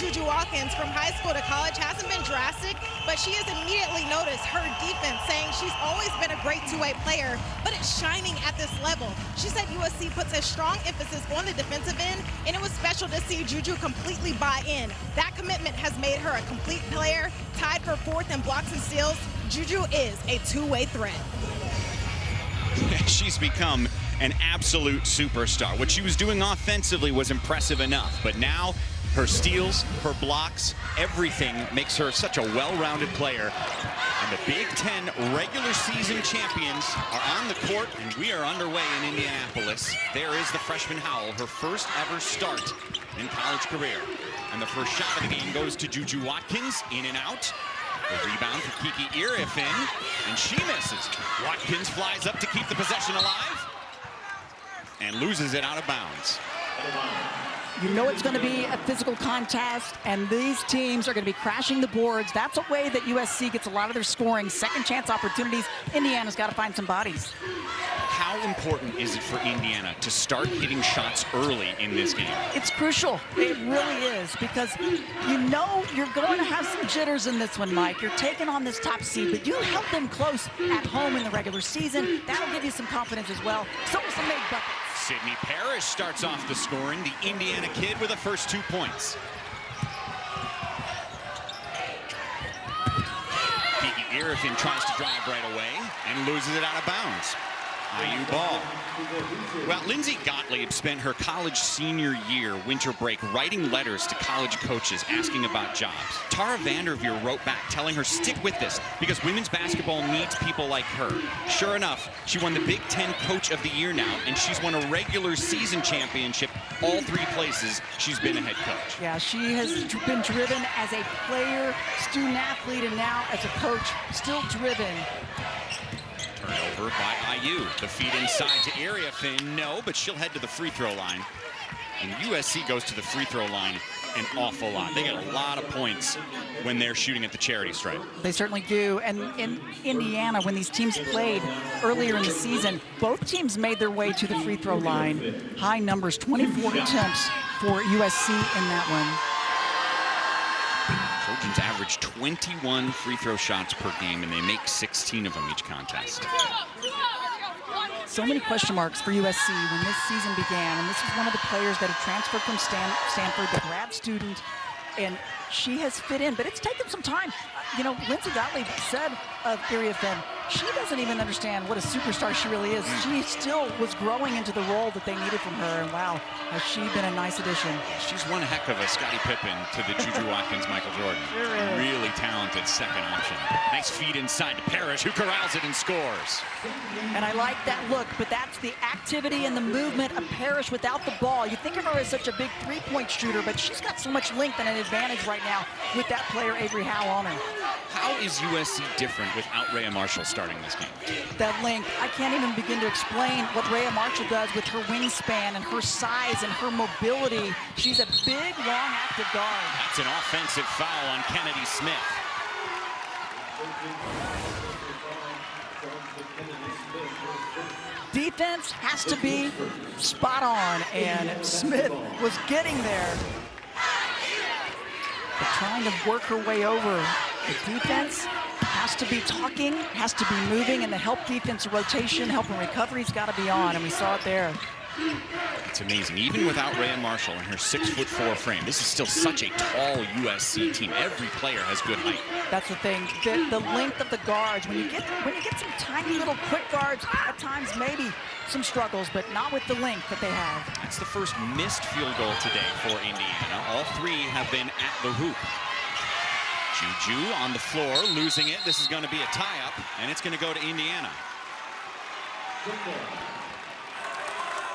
Juju Watkins from high school to college hasn't been drastic, but she has immediately noticed her defense, saying she's always been a great two-way player, but it's shining at this level. She said USC puts a strong emphasis on the defensive end, and it was special to see Juju completely buy in. That commitment has made her a complete player. Tied for 4th in blocks and steals, Juju is a two-way threat. She's become an absolute superstar. What she was doing offensively was impressive enough, but now her steals, her blocks, everything makes her such a well-rounded player. And the Big Ten regular season champions are on the court, and we are underway in Indianapolis. There is the freshman Howell, her first ever start in college career. And the first shot of the game goes to Juju Watkins, in and out. The rebound for Kiki Irifin, and she misses. Watkins flies up to keep the possession alive and loses it out of bounds. You know it's going to be a physical contest, and these teams are going to be crashing the boards. That's a way that USC gets a lot of their scoring. Second chance opportunities. Indiana's got to find some bodies. How important is it for Indiana to start hitting shots early in this game? It's crucial. It really is, because you know you're going to have some jitters in this one, Mike. You're taking on this top seed, but you held them close at home in the regular season. That'll give you some confidence as well. So will some made buckets. Sydney Parrish starts off the scoring, the Indiana kid with the first 2 points. Kiki Irifin tries to drive right away and loses it out of bounds. IU ball. Well, Lindsey Gottlieb spent her college senior year winter break writing letters to college coaches asking about jobs. Tara Vanderveer wrote back telling her, stick with this because women's basketball needs people like her. Sure enough, she won the Big Ten Coach of the Year now, and she's won a regular season championship all 3 places she's been a head coach. Yeah, she has been driven as a player, student athlete, and now as a coach, still driven. Turnover by IU. The feed inside to Irifin. No, but she'll head to the free throw line. And USC goes to the free throw line an awful lot. They get a lot of points when they're shooting at the charity stripe. They certainly do. And in Indiana, when these teams played earlier in the season, both teams made their way to the free throw line. High numbers, 24 attempts for USC in that one. Trojans average 21 free throw shots per game, and they make 16 of them each contest. So many question marks for USC when this season began, and this is one of the players that had transferred from Stanford, the grad student, and she has fit in, but it's taken some time. You know, Lindsey Gottlieb said of Irifin, she doesn't even understand what a superstar she really is. She still was growing into the role that they needed from her, and wow, has she been a nice addition. She's one heck of a Scottie Pippen to the Juju Watkins, Michael Jordan. Sure is. Really talented second option. Nice feed inside to Parrish, who corrals it and scores. And I like that look, but that's the activity and the movement of Parrish without the ball. You think of her as such a big three-point shooter, but she's got so much length and an advantage right now with that player, Avery Howe, on her. How is USC different without Rhea Marshall starting this game? That length, I can't even begin to explain what Rhea Marshall does with her wingspan and her size and her mobility. She's a big, long, active guard. That's an offensive foul on Kennedy Smith. Defense has to be spot on, and Smith was getting there. But trying to work her way over. The defense has to be talking, has to be moving, and the help defense rotation, help and recovery's got to be on, and we saw it there. It's amazing. Even without Rhea Marshall and her 6'4" frame, this is still such a tall USC team. Every player has good height. That's the thing. The length of the guards. When you get some tiny little quick guards, at times maybe some struggles, but not with the length that they have. That's the first missed field goal today for Indiana. All 3 have been at the hoop. Juju on the floor, losing it. This is going to be a tie-up, and it's going to go to Indiana.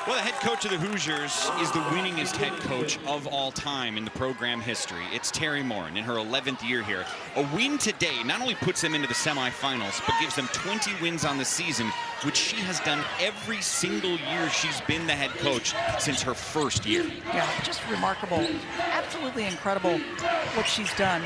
Well, the head coach of the Hoosiers is the winningest head coach of all time in the program history. It's Terry Morin in her 11th year here. A win today not only puts them into the semifinals, but gives them 20 wins on the season, which she has done every single year she's been the head coach since her first year. Yeah, just remarkable. Absolutely incredible what she's done.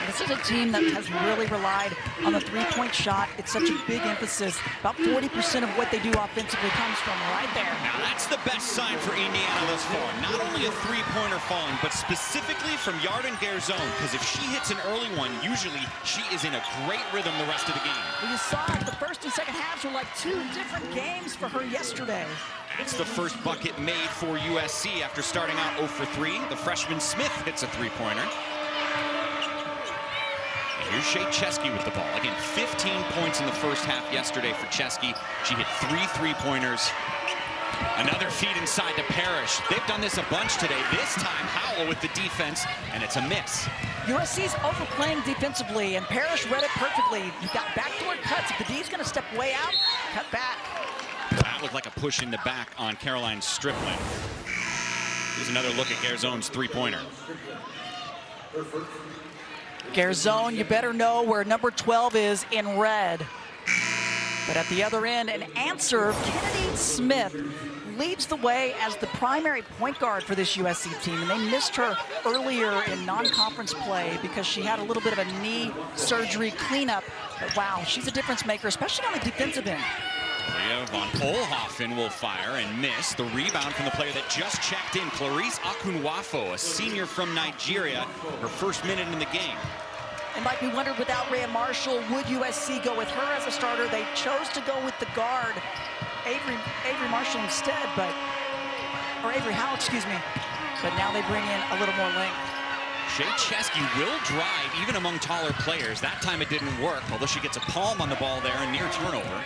This is a team that has really relied on the three-point shot. It's such a big emphasis. About 40% of what they do offensively comes from right there. Now that's the best sign for Indiana thus far. Not only a three-pointer falling, but specifically from Yarden Garzon, because if she hits an early one, usually she is in a great rhythm the rest of the game. Well, you saw it. The first and second halves were like two different games for her yesterday. That's the first bucket made for USC after starting out 0 for 3. The freshman Smith hits a three-pointer. Here's Shea Chesky with the ball. Again, 15 points in the first half yesterday for Chesky. She hit 3 three-pointers. Another feed inside to Parrish. They've done this a bunch today. This time, Howell with the defense, and it's a miss. USC's overplaying defensively, and Parrish read it perfectly. You've got backdoor cuts. If the D's going to step way out, cut back. That looked like a push in the back on Caroline Stripling. Here's another look at Garzon's three-pointer. Garzon, you better know where number 12 is in red. But at the other end, an answer, Kennedy Smith leads the way as the primary point guard for this USC team, and they missed her earlier in non-conference play because she had a little bit of a knee surgery cleanup. But wow, she's a difference maker, especially on the defensive end. Maria von Olhoffen will fire and miss. The rebound from the player that just checked in, Clarice Akunwafo, a senior from Nigeria, her first minute in the game. And like we wondered, without Rhea Marshall, would USC go with her as a starter? They chose to go with the guard, Avery Marshall instead, or Avery Howe, excuse me. But now they bring in a little more length. Shea Chesky will drive even among taller players. That time it didn't work, although she gets a palm on the ball there and near turnover.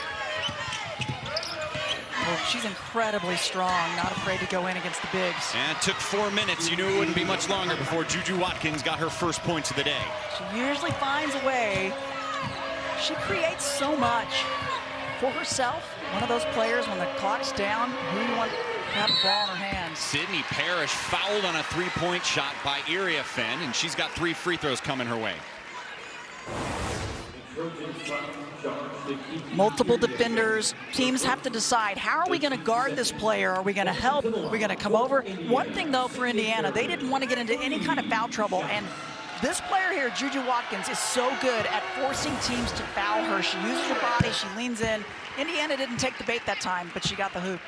Well, she's incredibly strong, not afraid to go in against the bigs. And it took 4 minutes. You knew it wouldn't be much longer before Juju Watkins got her first points of the day. She usually finds a way. She creates so much for herself. One of those players, when the clock's down, who you want to have the ball in her hands? Sydney Parrish fouled on a three-point shot by Iriafen, and she's got 3 free throws coming her way. Multiple defenders. Teams have to decide, how are we going to guard this player? Are we going to help? Are we going to come over? One thing, though, for Indiana, they didn't want to get into any kind of foul trouble. And this player here, Juju Watkins, is so good at forcing teams to foul her. She uses her body. She leans in. Indiana didn't take the bait that time, but she got the hoop.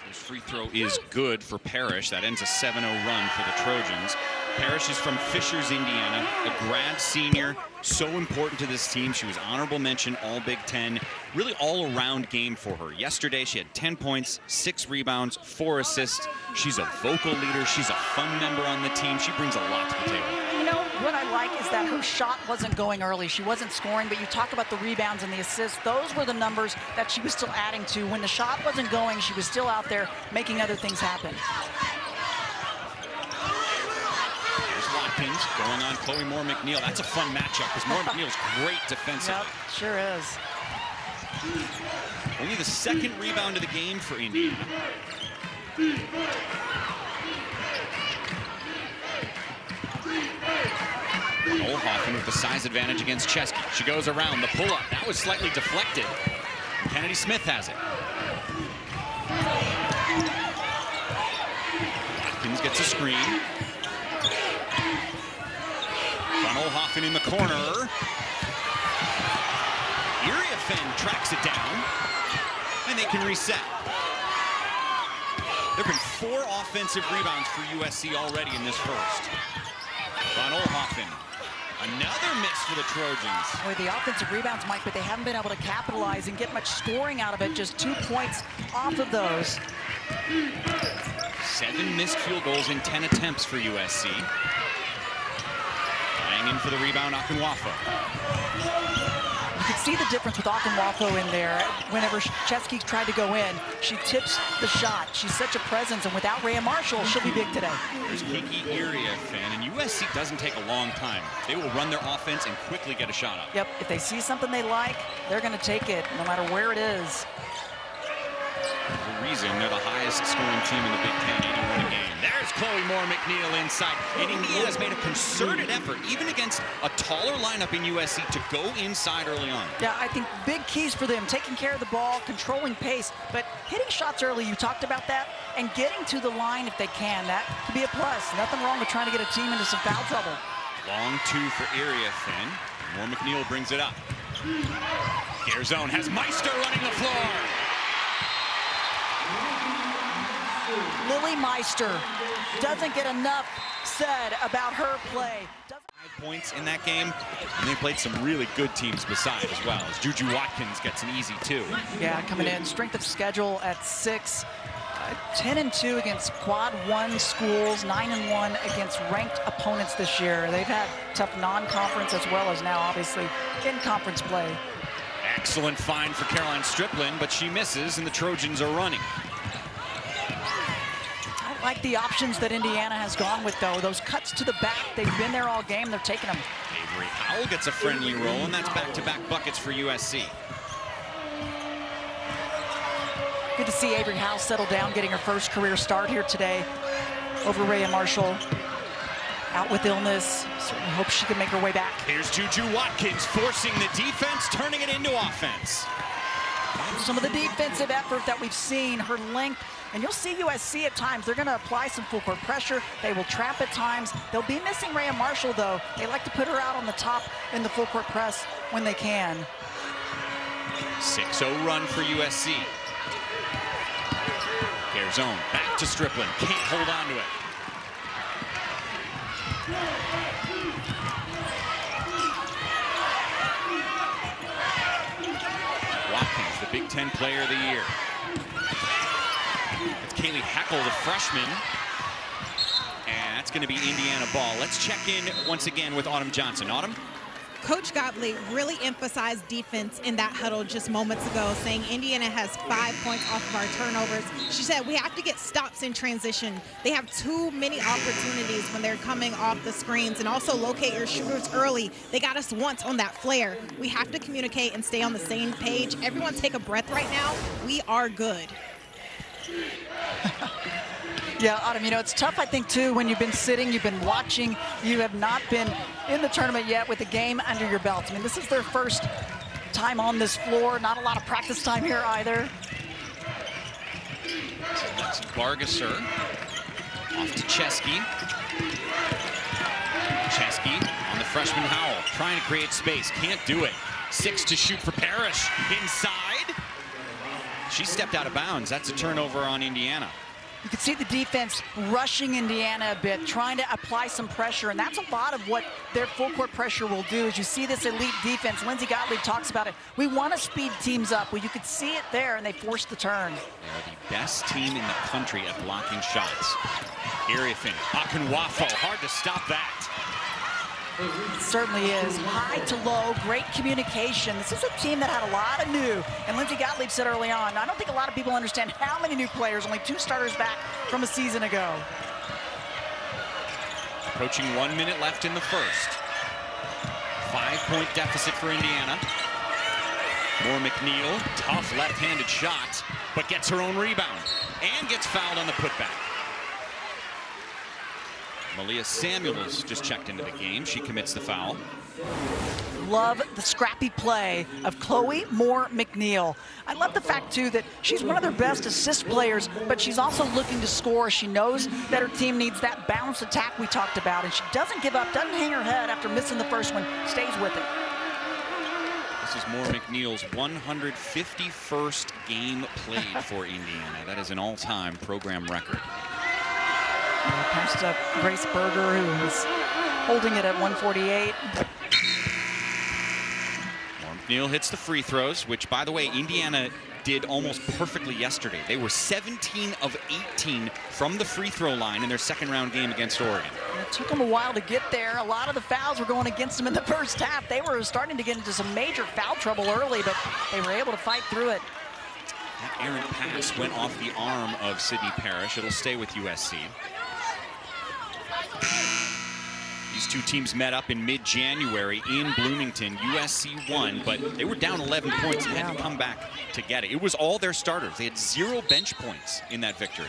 This free throw is good for Parrish. That ends a 7-0 run for the Trojans. Parrish is from Fishers, Indiana, a grad senior, so important to this team. She was honorable mention, all Big Ten, really all-around game for her. Yesterday, she had 10 points, 6 rebounds, 4 assists. She's a vocal leader. She's a fun member on the team. She brings a lot to the table. You know, what I like is that her shot wasn't going early. She wasn't scoring, but you talk about the rebounds and the assists. Those were the numbers that she was still adding to. When the shot wasn't going, she was still out there making other things happen. Watkins going on Chloe Moore-McNeil. That's a fun matchup because Moore-McNeil's great defensively. Yep, sure is. Only the 2nd rebound of the game for Indiana. Olhoffen with the size advantage against Chesky. She goes around the pull-up. That was slightly deflected. Kennedy Smith has it. Watkins gets a screen. Von Olhoffen in the corner. Iriafen tracks it down, and they can reset. There have been 4 offensive rebounds for USC already in this first. Von Olhoffen, another miss for the Trojans. Boy, the offensive rebounds, Mike, but they haven't been able to capitalize and get much scoring out of it. Just 2 points off of those. 7 missed field goals in 10 attempts for USC. Tying in for the rebound, Akunwafo. You can see the difference with Akunwafo in there. Whenever Chesky tried to go in, she tips the shot. She's such a presence, and without Rhea Marshall, she'll be big today. There's Kiki Iriafen, and USC doesn't take a long time. They will run their offense and quickly get a shot up. Yep, if they see something they like, they're going to take it, no matter where it is. reason they're the highest scoring team in the Big Ten, 81 a game. There's Chloe Moore McNeil inside. And Indiana's made a concerted effort, even against a taller lineup in USC, to go inside early on. Yeah, I think big keys for them, taking care of the ball, controlling pace, but hitting shots early, you talked about that, and getting to the line if they can. That could be a plus. Nothing wrong with trying to get a team into some foul trouble. Long two for area Finn. Moore McNeil brings it up. Garzone has Meister running the floor. Lily Meister doesn't get enough said about her play. 5 points in that game, and they played some really good teams beside as well, as Juju Watkins gets an easy 2. Yeah, coming in, strength of schedule at 6. 10-2 against quad 1 schools, 9-1 against ranked opponents this year. They've had tough non-conference as well as now obviously in conference play. Excellent find for Caroline Striplin, but she misses and the Trojans are running. I like the options that Indiana has gone with though. Those cuts to the back, they've been there all game, they're taking them. Avery Howell gets a friendly roll, and that's back-to-back buckets for USC. Good to see Avery Howell settle down, getting her first career start here today over Rhea Marshall. Out with illness. Certainly hope she can make her way back. Here's Juju Watkins forcing the defense, turning it into offense. Some of the defensive effort that we've seen, her length, and you'll see USC at times. They're going to apply some full court pressure. They will trap at times. They'll be missing Rhea Marshall, though. They like to put her out on the top in the full court press when they can. 6-0 run for USC. Garzone back to Striplin. Can't hold on to it. Watkins, the Big Ten Player of the Year. It's Kaylee Heckel, the freshman. And that's going to be Indiana ball. Let's check in once again with Autumn Johnson. Autumn? Coach Gottlieb really emphasized defense in that huddle just moments ago, saying Indiana has 5 points off of our turnovers. She said we have to get stops in transition. They have too many opportunities when they're coming off the screens, and also locate your shooters early. They got us once on that flare. We have to communicate and stay on the same page. Everyone take a breath right now. We are good. Yeah, Autumn, you know, it's tough, I think, too, when you've been sitting, you've been watching, you have not been in the tournament yet with the game under your belt. I mean, this is their first time on this floor. Not a lot of practice time here either. That's Bargesser. Off to Chesky. Chesky on the freshman Howell, trying to create space. Can't do it. 6 to shoot for Parrish. Inside. She stepped out of bounds. That's a turnover on Indiana. You can see the defense rushing Indiana a bit, trying to apply some pressure, and that's a lot of what their full court pressure will do. As you see this elite defense, Lindsay Gottlieb talks about it. We want to speed teams up. Well, you could see it there, and they forced the turn. They're the best team in the country at blocking shots. Iriafin, Akinwafo, hard to stop that. It certainly is. High to low, great communication. This is a team that had a lot of new, and Lindsay Gottlieb said early on, I don't think a lot of people understand how many new players, only 2 starters back from a season ago. Approaching 1 minute left in the first. 5-point deficit for Indiana. Moore McNeil, tough left-handed shot, but gets her own rebound and gets fouled on the putback. Malia Samuels just checked into the game. She commits the foul. Love the scrappy play of Chloe Moore McNeil. I love the fact, too, that she's one of their best assist players, but she's also looking to score. She knows that her team needs that balanced attack we talked about, and she doesn't give up, doesn't hang her head after missing the first one, stays with it. This is Moore McNeil's 151st game played for Indiana. That is an all-time program record. Passed up Grace Berger, who was holding it at 148. McNeil hits the free throws, which, by the way, Indiana did almost perfectly yesterday. They were 17 of 18 from the free throw line in their second-round game against Oregon. It took them a while to get there. A lot of the fouls were going against them in the first half. They were starting to get into some major foul trouble early, but they were able to fight through it. That errant pass went off the arm of Sydney Parrish. It'll stay with USC. These two teams met up in mid-January in Bloomington. USC won, but they were down 11 points and had to come back to get it. It was all their starters. They had 0 bench points in that victory.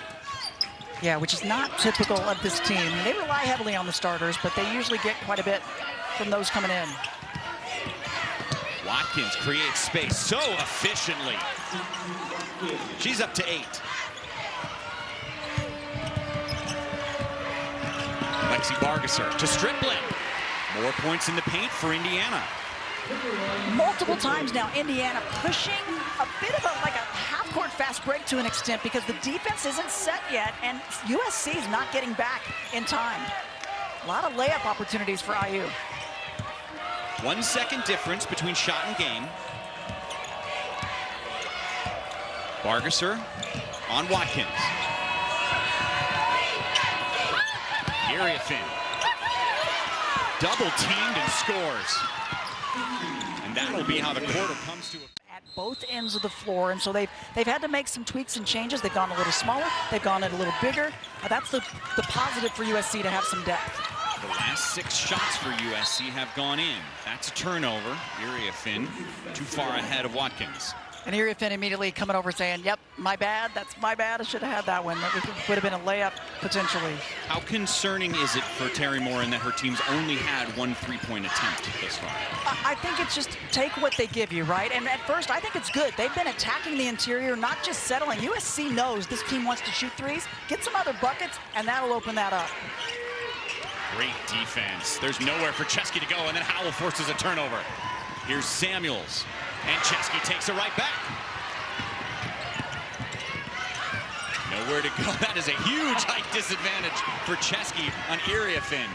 Yeah, which is not typical of this team. They rely heavily on the starters, but they usually get quite a bit from those coming in. Watkins creates space so efficiently. She's up to 8. Lexi Bargesser to Strickland. More points in the paint for Indiana. Multiple times now, Indiana pushing a bit of like a half-court fast break to an extent because the defense isn't set yet, and USC is not getting back in time. A lot of layup opportunities for IU. 1 second difference between shot and game. Bargesser on Watkins. Iriafin double teamed and scores. And that'll be how the quarter comes to at both ends of the floor, and so they've had to make some tweaks and changes. They've gone a little smaller, they've gone a little bigger. That's the positive for USC to have some depth. The last 6 shots for USC have gone in. That's a turnover. Iriafin too far ahead of Watkins. And Iriafin immediately coming over saying, yep, my bad, that's my bad, I should have had that one. That would have been a layup, potentially. How concerning is it for Terry Moore in that her team's only had 1 3-point attempt this far? I think it's just take what they give you, right? And at first, I think it's good. They've been attacking the interior, not just settling. USC knows this team wants to shoot threes, get some other buckets, and that'll open that up. Great defense. There's nowhere for Chesky to go, and then Howell forces a turnover. Here's Samuels, and Chesky takes it right back. Nowhere to go. That is a huge height disadvantage for Chesky on Iriafin.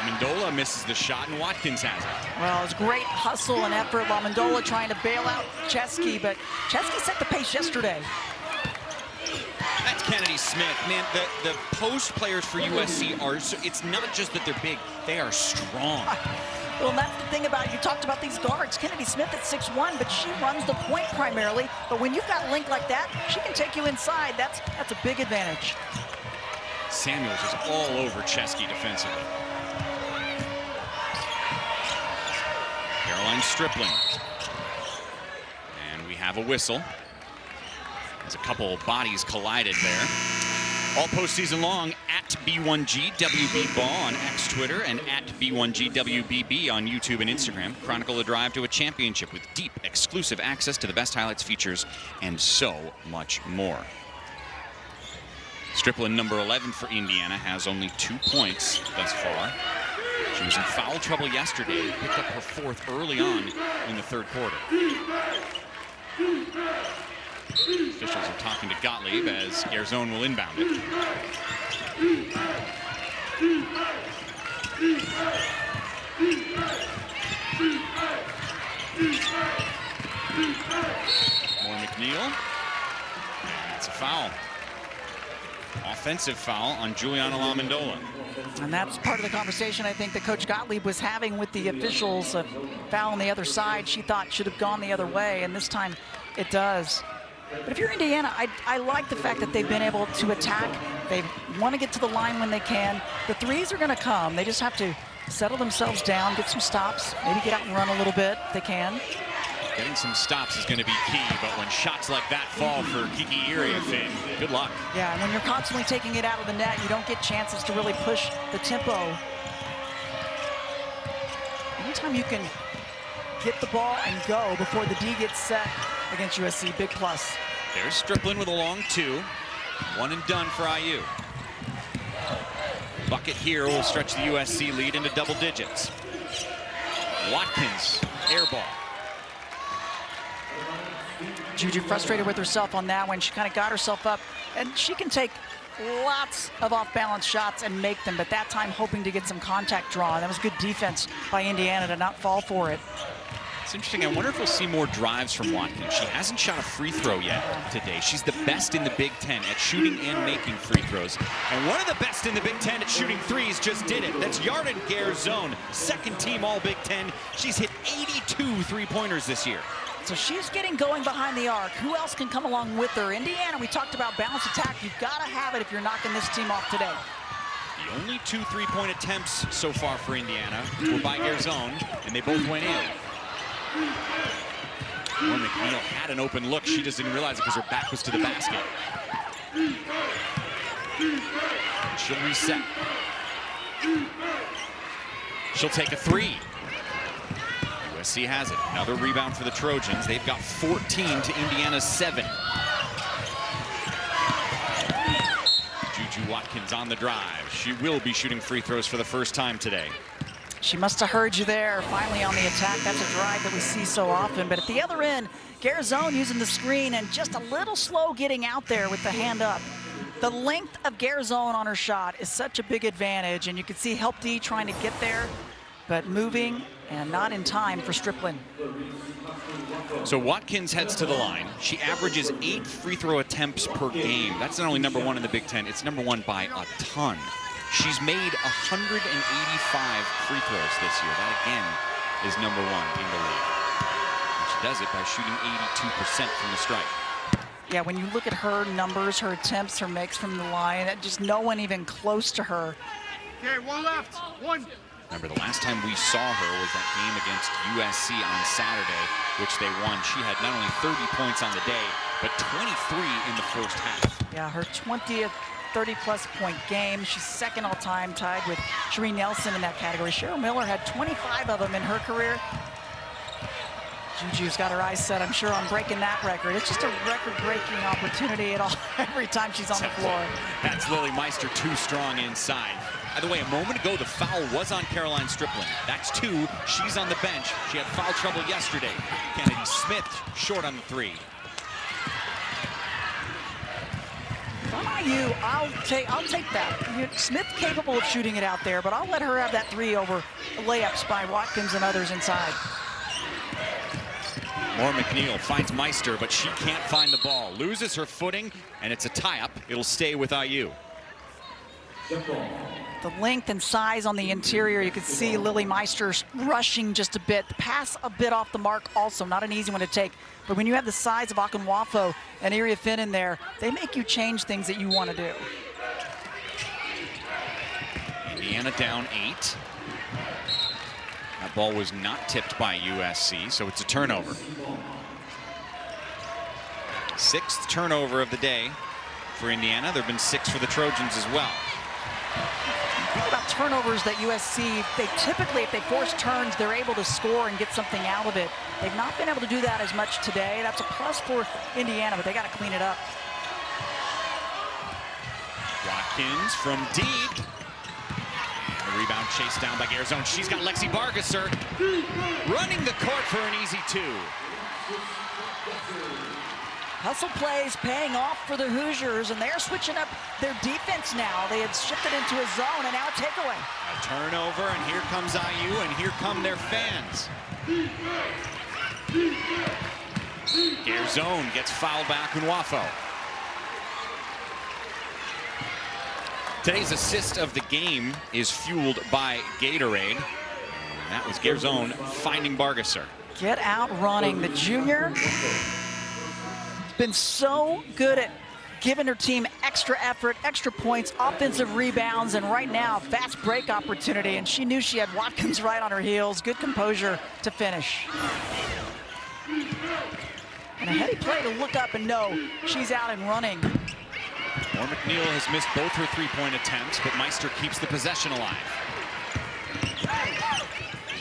Amendola misses the shot, and Watkins has it. Well, it's great hustle and effort. Amendola trying to bail out Chesky, but Chesky set the pace yesterday. That's Kennedy Smith. Man, the post players for USC are, it's not just that they're big, they are strong. Well, that's the thing about it. You talked about these guards. Kennedy Smith at 6'1", but she runs the point primarily. But when you've got Link like that, she can take you inside. That's a big advantage. Samuels is all over Chesky defensively. Caroline Stripling. And we have a whistle. There's a couple bodies collided there. All postseason long at B1GWBBall on X Twitter and at B1GWBB on YouTube and Instagram. Chronicle the drive to a championship with deep, exclusive access to the best highlights, features, and so much more. Stripling, number 11 for Indiana, has only 2 points thus far. She was in foul trouble yesterday, picked up her 4th early on in the 3rd quarter. Officials are talking to Gottlieb as Garzone will inbound it. More McNeil. That's a foul. Offensive foul on Juliana Amendola. And that's part of the conversation I think that Coach Gottlieb was having with the officials. A foul on the other side she thought should have gone the other way, and this time it does. But if you're Indiana, I like the fact that they've been able to attack. They want to get to the line when they can. The threes are going to come. They just have to settle themselves down, get some stops, maybe get out and run a little bit if they can. Getting some stops is going to be key, but when shots like that fall for Kiki Iriafin, good luck. Yeah, and when you're constantly taking it out of the net, you don't get chances to really push the tempo. Anytime you can get the ball and go before the D gets set against USC, big plus. There's Stripling with a long 2. 1 and done for IU. Bucket here will stretch the USC lead into double digits. Watkins, air ball. Juju frustrated with herself on that one. She kind of got herself up, and she can take lots of off-balance shots and make them, but that time hoping to get some contact draw. That was good defense by Indiana to not fall for it. It's interesting. I wonder if we'll see more drives from Watkins. She hasn't shot a free throw yet today. She's the best in the Big Ten at shooting and making free throws. And one of the best in the Big Ten at shooting threes just did it. That's Yarden Garzone, 2nd team All Big Ten. She's hit 82 three-pointers this year. So she's getting going behind the arc. Who else can come along with her? Indiana, we talked about balanced attack. You've got to have it if you're knocking this team off today. The Only 2 3-point attempts so far for Indiana were by Garzone, and they both went in. Or McNeil had an open look. She just didn't realize it because her back was to the basket. And she'll reset. She'll take a 3. USC has it. Another rebound for the Trojans. They've got 14 to Indiana's 7. Juju Watkins on the drive. She will be shooting free throws for the first time today. She must have heard you there, finally on the attack. That's a drive that we see so often. But at the other end, Garzone using the screen and just a little slow getting out there with the hand up. The length of Garzone on her shot is such a big advantage, and you can see Help D trying to get there, but moving and not in time for Strickland. So Watkins heads to the line. She averages 8 free throw attempts per game. That's not only #1 in the Big Ten, it's #1 by a ton. She's made 185 free throws this year. That again is #1 in the league. And she does it by shooting 82% from the stripe. Yeah, when you look at her numbers, her attempts, her makes from the line, just no one even close to her. Okay, 1 left. 1. Remember, the last time we saw her was that game against USC on Saturday, which they won. She had not only 30 points on the day, but 23 in the first half. Yeah, her 20th 30-plus point game. She's second all-time, tied with Sheree Nelson in that category. Cheryl Miller had 25 of them in her career. Juju's got her eyes set, I'm sure, on breaking that record. It's just a record-breaking opportunity every time she's on the floor. That's Lily Meister, too strong inside. By the way, a moment ago, the foul was on Caroline Strickland. That's 2. She's on the bench. She had foul trouble yesterday. Kennedy Smith short on the 3. If I'm IU, I'll take that. Smith capable of shooting it out there, but I'll let her have that 3 over layups by Watkins and others inside. More McNeil finds Meister, but she can't find the ball. Loses her footing, and it's a tie-up. It'll stay with IU. The length and size on the interior, you can see Lily Meister rushing just a bit. The pass a bit off the mark also, not an easy one to take. But when you have the size of Akinwafo and Iria Finn in there, they make you change things that you want to do. Indiana down 8. That ball was not tipped by USC, so it's a turnover. 6th turnover of the day for Indiana. There have been 6 for the Trojans as well. The thing about turnovers that USC, they typically, if they force turns, they're able to score and get something out of it. They've not been able to do that as much today. That's a plus for Indiana, but they got to clean it up. Watkins from deep. The rebound chased down by Garzone. She's got Lexi Bargesser running the court for an easy 2. Hustle plays paying off for the Hoosiers, and they're switching up their defense now. They had shifted into a zone, and now a takeaway. A turnover, and here comes IU, and here come their fans. Garzone gets fouled by Akinwafo. Today's assist of the game is fueled by Gatorade. And that was Garzone finding Bargesser. Get out running. The junior been so good at giving her team extra effort, extra points, offensive rebounds, and right now, fast break opportunity. And she knew she had Watkins right on her heels. Good composure to finish. And a heady play to look up and know she's out and running. More McNeil has missed both her 3-point attempts, but Meister keeps the possession alive.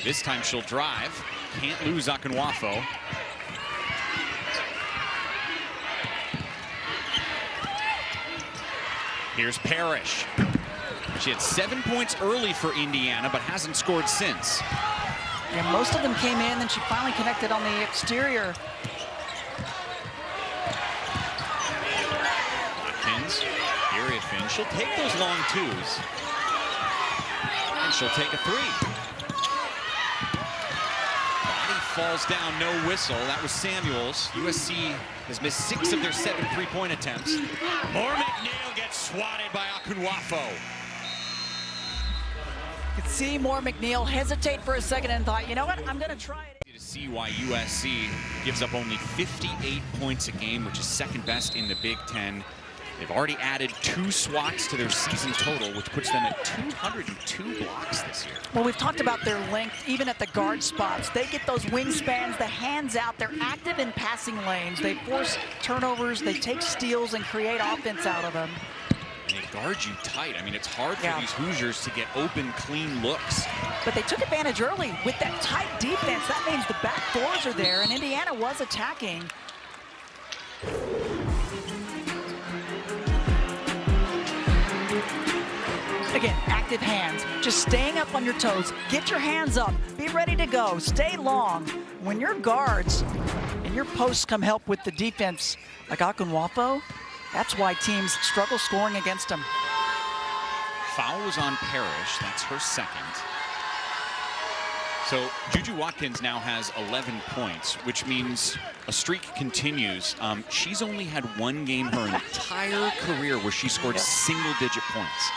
This time she'll drive. Can't lose Akinwafo. Here's Parrish. She had 7 points early for Indiana, but hasn't scored since. Yeah, most of them came in, then she finally connected on the exterior. Watkins, Iria Finn. She'll take those long 2s. And she'll take a 3. Body falls down, no whistle. That was Samuels. USC has missed 6 of their 7 3-point attempts. More McNeil gets swatted by Akinwafo. You could see More McNeil hesitate for a second and thought, you know what, I'm going to try it. To see why USC gives up only 58 points a game, which is second best in the Big Ten. They've already added 2 swats to their season total, which puts them at 202 blocks this year. Well, we've talked about their length, even at the guard spots. They get those wingspans, the hands out. They're active in passing lanes. They force turnovers. They take steals and create offense out of them. And they guard you tight. I mean, it's hard for these Hoosiers to get open, clean looks. But they took advantage early with that tight defense. That means the back doors are there, and Indiana was attacking. Again, active hands, just staying up on your toes. Get your hands up, be ready to go, stay long. When your guards and your posts come help with the defense, like Akunwafo, that's why teams struggle scoring against them. Foul was on Parrish, that's her second. So Juju Watkins now has 11 points, which means a streak continues. She's only had 1 game her entire career where she scored single-digit points.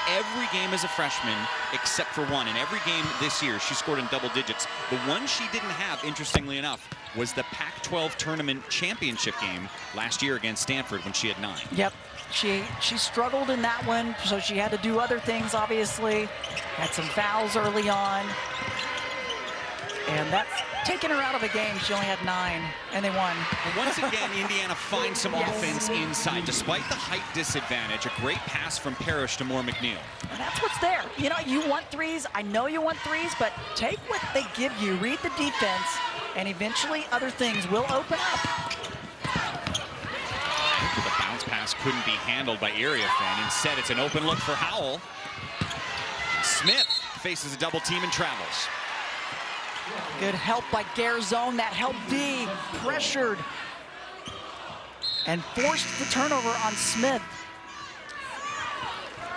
Every game as a freshman except for 1. In every game this year, she scored in double digits. The one she didn't have, interestingly enough, was the Pac-12 tournament championship game last year against Stanford when she had 9. Yep. She struggled in that one, so she had to do other things, obviously. Had some fouls early on. And that's taken her out of the game. She only had 9, and they won. And once again, Indiana finds some offense inside. Despite the height disadvantage, a great pass from Parrish to Moore McNeil. And that's what's there. You know, you want threes. I know you want threes, but take what they give you. Read the defense, and eventually other things will open up. The bounce pass couldn't be handled by Iriafen. Instead, it's an open look for Howell. Smith faces a double team and travels. Good help by Garzone. That help D pressured and forced the turnover on Smith.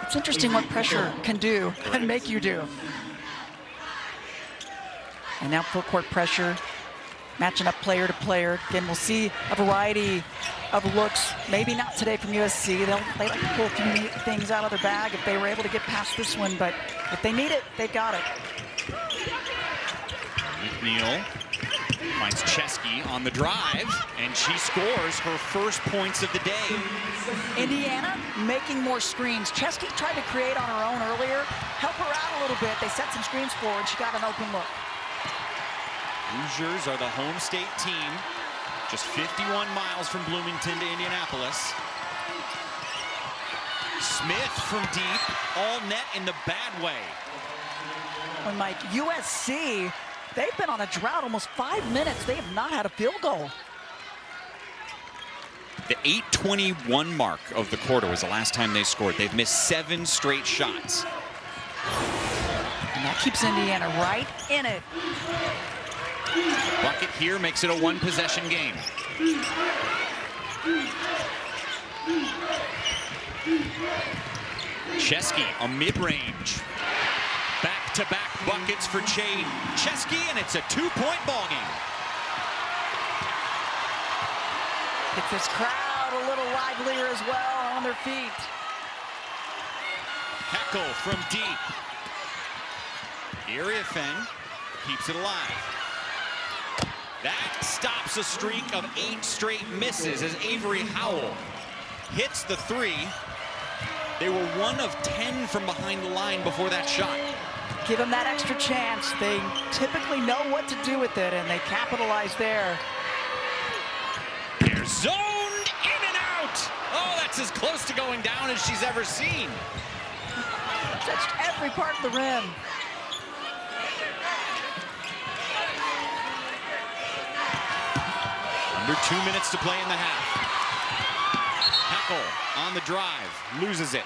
It's interesting what pressure can do and make you do. And now full court pressure, matching up player to player. Again, we'll see a variety of looks. Maybe not today from USC. They like to pull a few things out of their bag if they were able to get past this one, but if they need it, they've got it. McNeil finds Chesky on the drive, and she scores her first points of the day. Indiana making more screens. Chesky tried to create on her own earlier. Help her out a little bit. They set some screens forward. She got an open look. Hoosiers are the home state team, just 51 miles from Bloomington to Indianapolis. Smith from deep, all net in the bad way. When Mike, USC, they've been on a drought almost 5 minutes. They have not had a field goal. The 8:21 mark of the quarter was the last time they scored. They've missed 7 straight shots. And that keeps Indiana right in it. Bucket here makes it a 1-possession game. Chesky, a mid-range. Back-to-back buckets for Jade Chesky, and it's a 2-point ball game. Get this crowd a little livelier as well on their feet. Heckel from deep. Iriafen keeps it alive. That stops a streak of 8 straight misses as Avery Howell hits the 3. They were 1 of 10 from behind the line before that shot. Give them that extra chance. They typically know what to do with it, and they capitalize there. They're zoned in and out. Oh, that's as close to going down as she's ever seen. Touched every part of the rim. Under 2 minutes to play in the half. Heckel on the drive, loses it.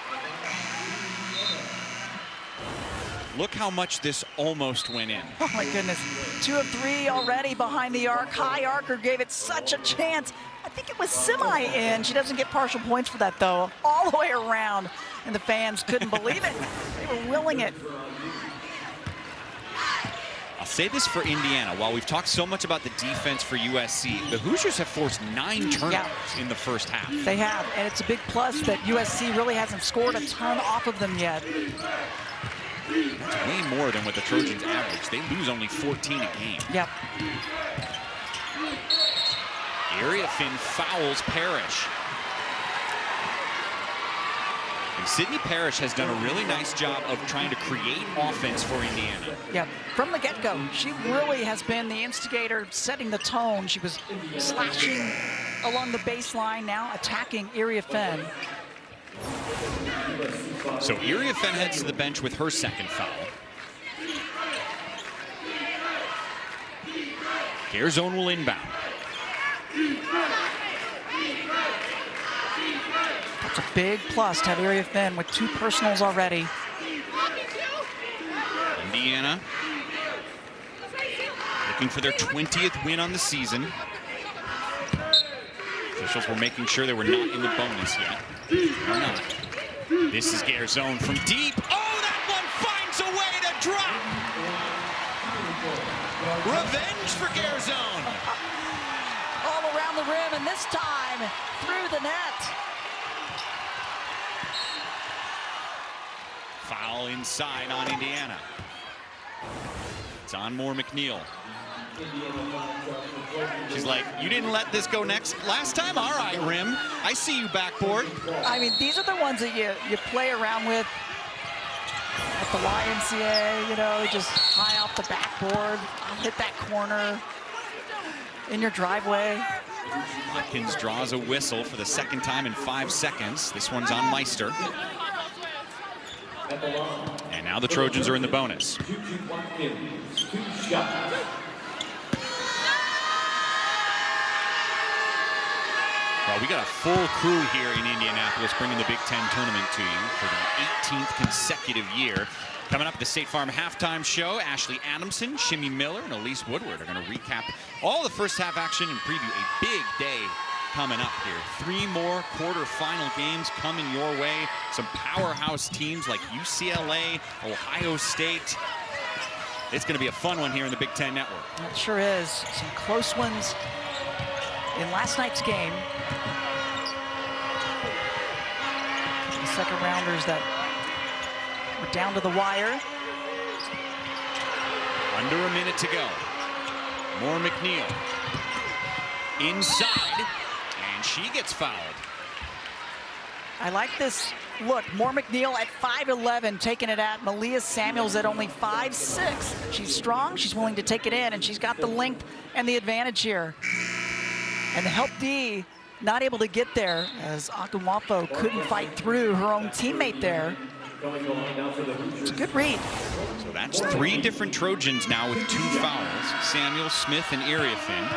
Look how much this almost went in. Oh my goodness, 2 of 3 already behind the arc. High arcer gave it such a chance. I think it was semi-in. She doesn't get partial points for that though. All the way around, and the fans couldn't believe it. They were willing it. I'll say this for Indiana. While we've talked so much about the defense for USC, the Hoosiers have forced 9 turnovers in the first half. They have, and it's a big plus that USC really hasn't scored a ton off of them yet. That's way more than what the Trojans average. They lose only 14 a game. Yep. Iriafen fouls Parrish. Sydney Parrish has done a really nice job of trying to create offense for Indiana. Yeah, from the get-go, she really has been the instigator, setting the tone. She was slashing along the baseline, now attacking Iria Fenn. So Iria Fenn heads to the bench with her second foul. Garzone will inbound. That's a big plus to have Iria Fenn with 2 personals already. Indiana looking for their 20th win on the season. Officials were making sure they were not in the bonus yet. Or not. This is Garzone from deep. Oh, that one finds a way to drop. Revenge for Garzone. All around the rim, and this time through the net. Foul inside on Indiana. It's on Moore McNeil. She's like, you didn't let this go last time? All right, Rim. I see you backboard. I mean, these are the ones that you play around with at the YMCA, you know, just high off the backboard, hit that corner in your driveway. Watkins draws a whistle for the second time in 5 seconds. This one's on Meister. And now the Trojans are in the bonus. Well, we got a full crew here in Indianapolis bringing the Big Ten tournament to you for the 18th consecutive year. Coming up, the State Farm halftime show, Ashley Adamson, Shimmy Miller, and Elise Woodward are going to recap all the first half action and preview a big day coming up here. 3 more quarterfinal games coming your way. Some powerhouse teams like UCLA, Ohio State. It's going to be a fun one here in the Big Ten Network. It sure is. Some close ones in last night's game. The second rounders that were down to the wire. Under a minute to go. Moore McNeil inside, and she gets fouled. I like this look. Moore McNeil at 5'11", taking it at Malia Samuels at only 5'6". She's strong, she's willing to take it in, and she's got the length and the advantage here. And the help D not able to get there as Akumwafo couldn't fight through her own teammate there. It's a good read. So that's 3 different Trojans now with 2 fouls. Samuel, Smith, and Iria Fenn.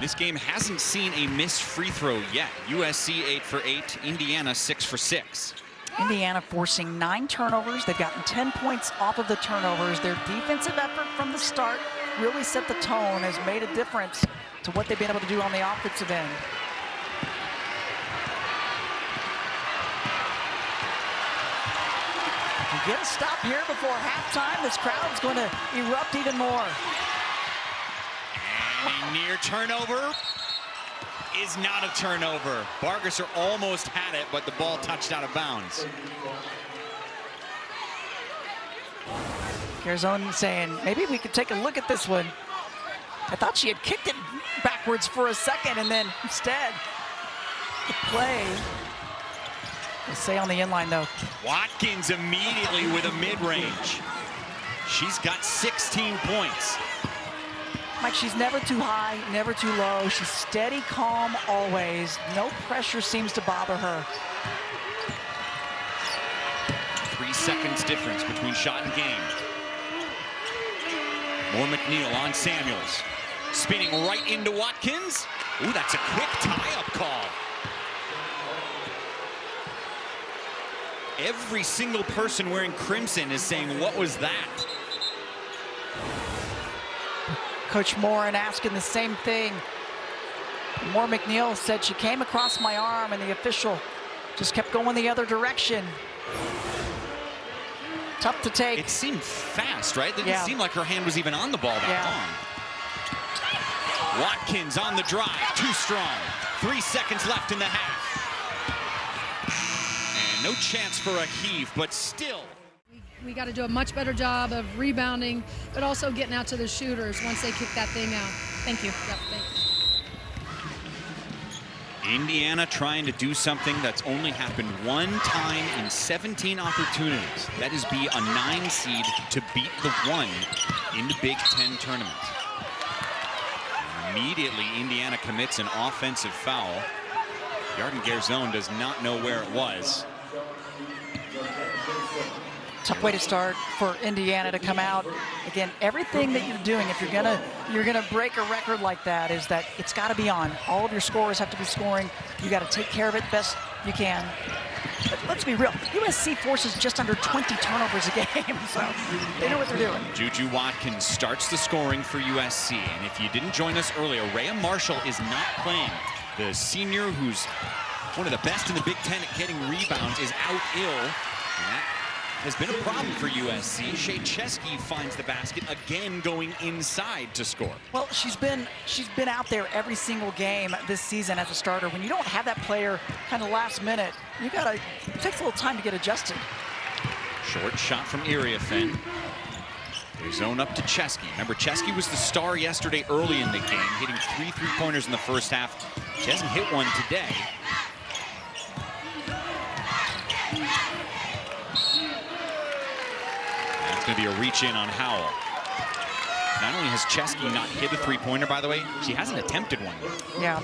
This game hasn't seen a missed free throw yet. USC 8 for 8, Indiana 6 for 6. Indiana forcing 9 turnovers. They've gotten 10 points off of the turnovers. Their defensive effort from the start really set the tone, has made a difference to what they've been able to do on the offensive end. You get a stop here before halftime, this crowd's going to erupt even more. And a near turnover is not a turnover. Bargesser almost had it, but the ball touched out of bounds. Garzone saying, maybe we could take a look at this one. I thought she had kicked it backwards for a second, and then instead, the play. We'll say on the inline, though. Watkins immediately with a mid-range. She's got 16 points. Mike, she's never too high, never too low. She's steady, calm, always. No pressure seems to bother her. 3 seconds difference between shot and game. Moore McNeil on Samuels. Spinning right into Watkins. Ooh, that's a quick tie-up call. Every single person wearing crimson is saying, what was that? Coach Morin asking the same thing. Moore McNeil said she came across my arm, and the official just kept going the other direction. Tough to take. It seemed fast, right? It didn't seem like her hand was even on the ball that long. Watkins on the drive, too strong. 3 seconds left in the half. And no chance for a heave, but still. We got to do a much better job of rebounding, but also getting out to the shooters once they kick that thing out. Thank you. Yep, thanks. Indiana trying to do something that's only happened one time in 17 opportunities. That is be a 9 seed to beat the 1 in the Big Ten tournament. Immediately, Indiana commits an offensive foul. Yarden Garzone does not know where it was. Tough way to start for Indiana to come out. Again, everything that you're doing, if you're gonna break a record like that, is that it's got to be on. All of your scorers have to be scoring. You got to take care of it best you can. But let's be real. USC forces just under 20 turnovers a game, so they know what they're doing. Juju Watkins starts the scoring for USC, and if you didn't join us earlier, Rhea Marshall is not playing. The senior, who's one of the best in the Big Ten at getting rebounds, is out ill. And that has been a problem for USC. Shea Chesky finds the basket, again going inside to score. Well, she's been out there every single game this season as a starter. When you don't have that player kind of last minute, it takes a little time to get adjusted. Short shot from Iriafen. They zone up to Chesky. Remember, Chesky was the star yesterday early in the game, hitting 3 3-pointers in the first half. She hasn't hit one today. That's going to be a reach in on Howell. Not only has Chesky not hit a 3-pointer, by the way, she hasn't attempted one yet. Yeah.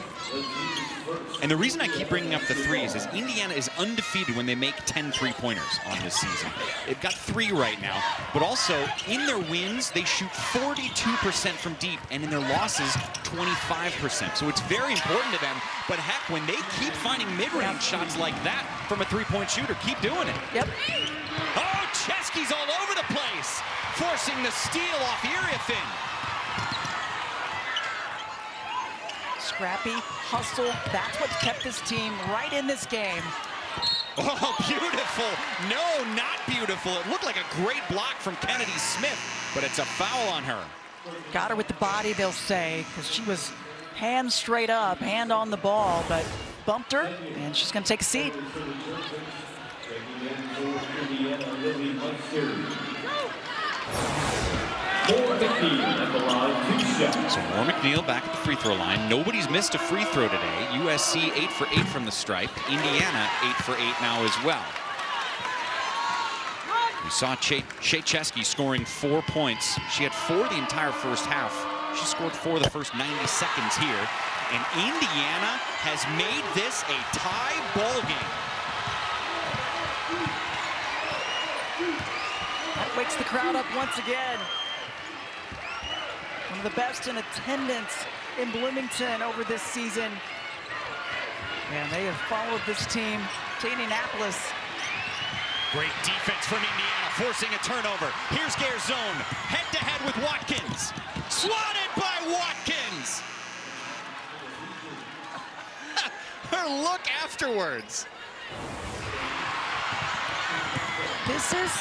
And the reason I keep bringing up the threes is Indiana is undefeated when they make 10 3-pointers on this season. They've got 3 right now, but also in their wins, they shoot 42% from deep, and in their losses, 25%. So it's very important to them, but heck, when they keep finding mid-range shots like that from a 3-point shooter, keep doing it. Yep. Oh, Chesky's all over the place, forcing the steal off Iriafen. Scrappy, hustle, that's what's kept this team right in this game. Oh, beautiful. No, not beautiful. It looked like a great block from Kennedy Smith, but it's a foul on her. Got her with the body, they'll say, because she was hand straight up, hand on the ball, but bumped her, and she's going to take a seat. So Moore McNeil back at the free throw line. Nobody's missed a free throw today. USC 8 for 8 from the stripe. Indiana 8 for 8 now as well. We saw Shea Chesky scoring 4 points. She had 4 the entire first half. She scored 4 the first 90 seconds here. And Indiana has made this a tie ball game. That wakes the crowd up once again. One of the best in attendance in Bloomington over this season. And they have followed this team to Indianapolis. Great defense from Indiana, forcing a turnover. Here's Garzone, head-to-head with Watkins. Swatted by Watkins! Her look afterwards. This is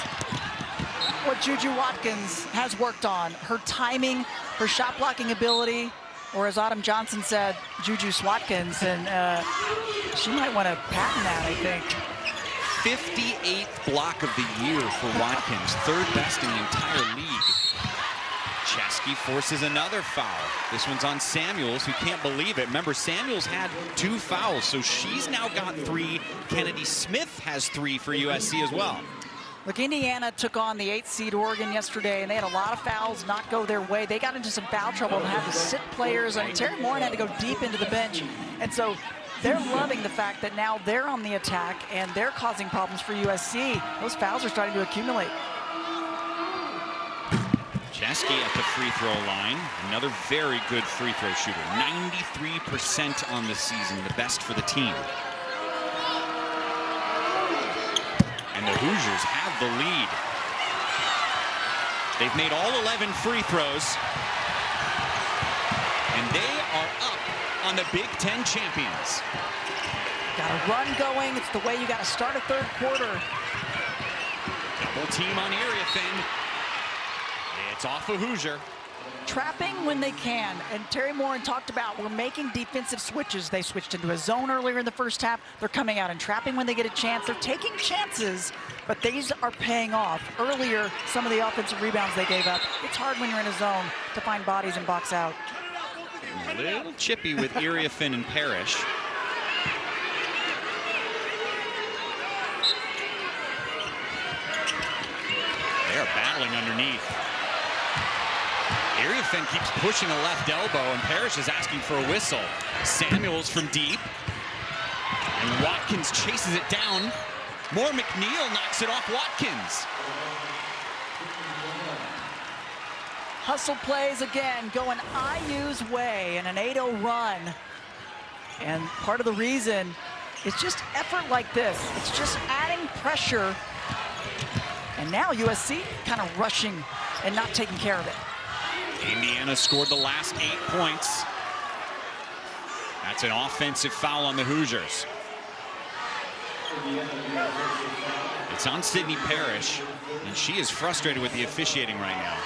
what Juju Watkins has worked on. Her timing, her shot blocking ability, or as Autumn Johnson said, Juju Swatkins, and she might want to patent that, I think. 58th block of the year for Watkins, 3rd best in the entire league. Chesky forces another foul. This one's on Samuels, who can't believe it. Remember, Samuels had 2 fouls, so she's now got 3. Kennedy Smith has 3 for USC as well. Look, Indiana took on the 8th seed Oregon yesterday, and they had a lot of fouls not go their way. They got into some foul trouble and had to sit players, and Terry Morin had to go deep into the bench. And so they're loving the fact that now they're on the attack, and they're causing problems for USC. Those fouls are starting to accumulate. Chesky at the free throw line, another very good free throw shooter. 93% on the season, the best for the team. And the Hoosiers have the lead. They've made all 11 free throws. And they are up on the Big Ten champions. Got a run going. It's the way you got to start a 3rd quarter. Double team on Iriafen. It's off a Hoosier. Trapping when they can, and Terry Morin talked about we're making defensive switches. They switched into a zone earlier in the first half. They're coming out and trapping when they get a chance. They're taking chances, but these are paying off. Earlier, some of the offensive rebounds they gave up. It's hard when you're in a zone to find bodies and box out. A little chippy with Iriafen and Parrish. They're battling underneath. Iriafen keeps pushing a left elbow, and Parrish is asking for a whistle. Samuels from deep. And Watkins chases it down. More McNeil knocks it off Watkins. Hustle plays again, going IU's way in an 8-0 run. And part of the reason is just effort like this. It's just adding pressure. And now USC kind of rushing and not taking care of it. Indiana scored the last 8 points. That's an offensive foul on the Hoosiers. It's on Sydney Parrish, and she is frustrated with the officiating right now.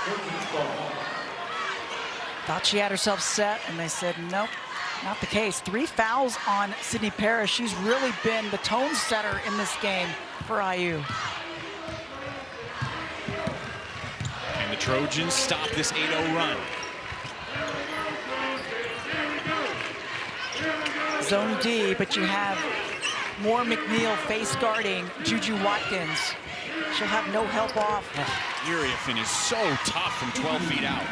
Thought she had herself set, and they said, nope, not the case. 3 fouls on Sydney Parrish. She's really been the tone setter in this game for IU. And the Trojans stop this 8-0 run. Zone D, but you have more McNeil face guarding Juju Watkins. She'll have no help off. Iriafen is so tough from 12 feet out.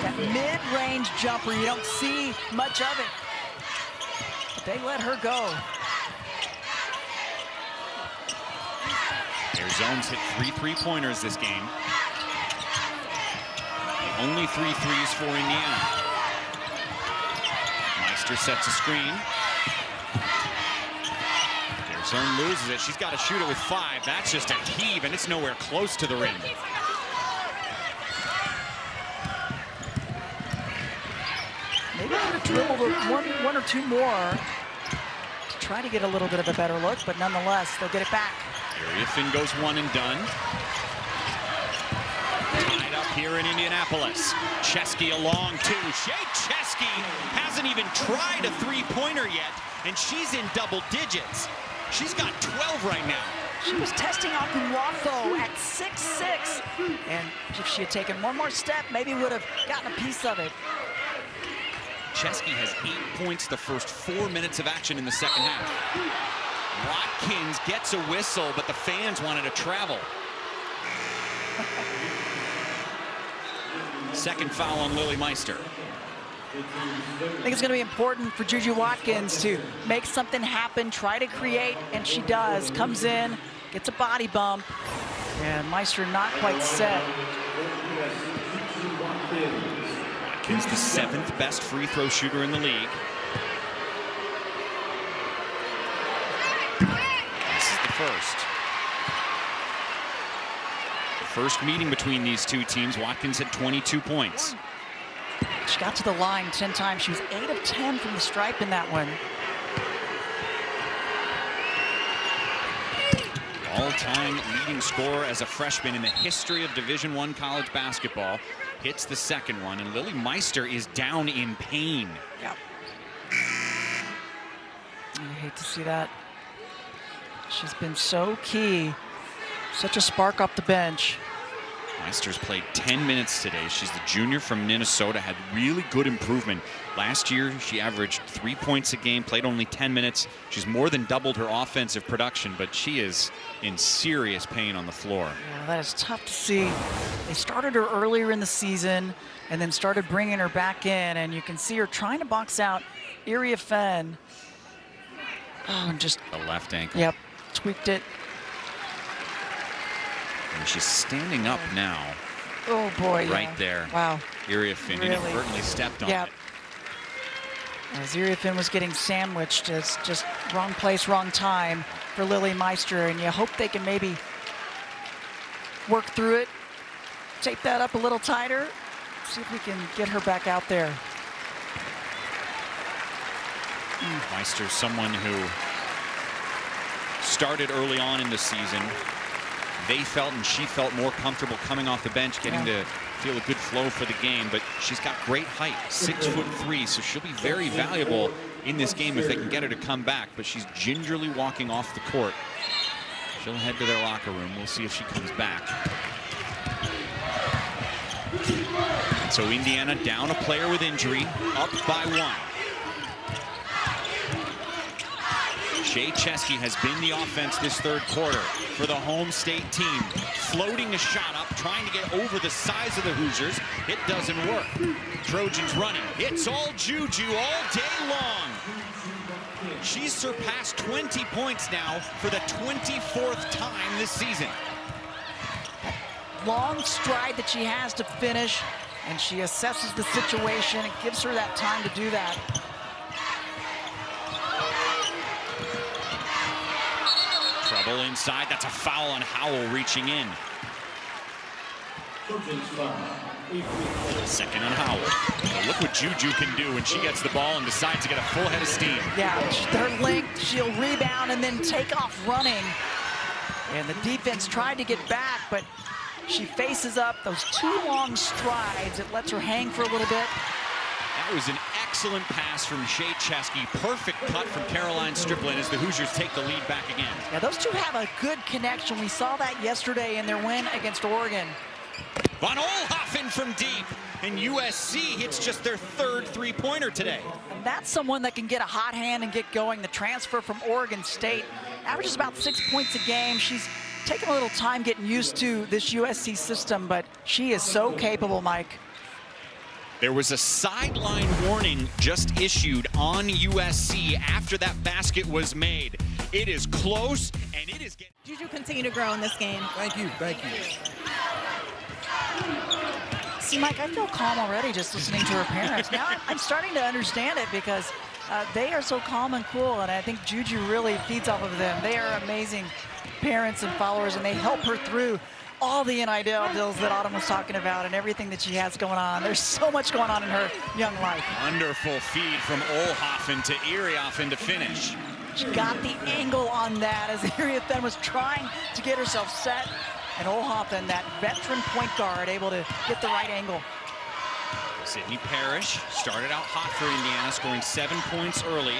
That mid-range jumper, you don't see much of it. But they let her go. Their zones hit 3 3-pointers this game. Only 3 threes for Indiana. Meister sets a screen. Their zone loses it. She's got to shoot it with 5. That's just a heave, and it's nowhere close to the rim. Maybe could have dribbled one or two more to try to get a little bit of a better look, but nonetheless, they'll get it back. Iriafen goes one and done. Tied up here in Indianapolis. Chesky along two. Shea Chesky hasn't even tried a 3-pointer yet, and she's in double digits. She's got 12 right now. She was testing Akunwafo at 6'6", and if she had taken one more step, maybe would have gotten a piece of it. Chesky has 8 points the first 4 minutes of action in the second half. Watkins gets a whistle, but the fans wanted to travel. Second foul on Lily Meister. I think it's going to be important for Juju Watkins to make something happen, try to create, and she does. Comes in, gets a body bump, and Meister not quite set. Watkins, the 7th best free throw shooter in the league. This is the first. The first meeting between these two teams, Watkins had 22 points. She got to the line 10 times. She was 8 of 10 from the stripe in that one. All-time leading scorer as a freshman in the history of Division I college basketball. Hits the second one, and Lily Meister is down in pain. Yep. I hate to see that. She's been so key. Such a spark off the bench. Meister's played 10 minutes today. She's the junior from Minnesota, had really good improvement. Last year, she averaged 3 points a game, played only 10 minutes. She's more than doubled her offensive production, but she is in serious pain on the floor. Yeah, that is tough to see. They started her earlier in the season and then started bringing her back in, and you can see her trying to box out Iriafen. Oh, and just... The left ankle. Yep, tweaked it. And she's standing up now. Oh, boy, Right yeah. there. Wow. Iriafen Really? inadvertently stepped on Yep. it. As Iriafen was getting sandwiched, it's just wrong place, wrong time for Lily Meister, and you hope they can maybe work through it, tape that up a little tighter, see if we can get her back out there. Meister's someone who started early on in the season. They felt and she felt more comfortable coming off the bench, getting to feel a good flow for the game, but she's got great height, 6'3", so she'll be very valuable in this game if they can get her to come back, but she's gingerly walking off the court. She'll head to their locker room. We'll see if she comes back. And so Indiana down a player with injury, up by 1. Shea Chesky has been the offense this third quarter for the home state team. Floating a shot up, trying to get over the size of the Hoosiers. It doesn't work. Trojans running. It's all Juju all day long. She's surpassed 20 points now for the 24th time this season. Long stride that she has to finish, and she assesses the situation. It gives her that time to do that. Trouble inside. That's a foul on Howell reaching in. Second on Howell. But look what Juju can do when she gets the ball and decides to get a full head of steam. Yeah, her length, she'll rebound and then take off running. And the defense tried to get back, but she faces up those 2 long strides. It lets her hang for a little bit. That was an excellent pass from Shea Chesky. Perfect cut from Caroline Striplin as the Hoosiers take the lead back again. Yeah, those two have a good connection. We saw that yesterday in their win against Oregon. Von Oelhoffen from deep, and USC hits just their 3rd three-pointer today. And that's someone that can get a hot hand and get going. The transfer from Oregon State averages about 6 points a game. She's taken a little time getting used to this USC system, but she is so capable, Mike. There was a sideline warning just issued on USC after that basket was made. It is close, and it is getting... Juju continue to grow in this game. Thank you, thank you. See, Mike, I feel calm already just listening to her parents. Now I'm starting to understand it because they are so calm and cool, and I think Juju really feeds off of them. They are amazing parents and followers, and they help her through all the NIL deals that Autumn was talking about and everything that she has going on. There's so much going on in her young life. Wonderful feed from Oelhoffen to Erioffen to finish. She got the angle on that as Erioffen was trying to get herself set. And Oelhoffen, that veteran point guard, able to get the right angle. Sydney Parrish started out hot for Indiana, scoring 7 points early.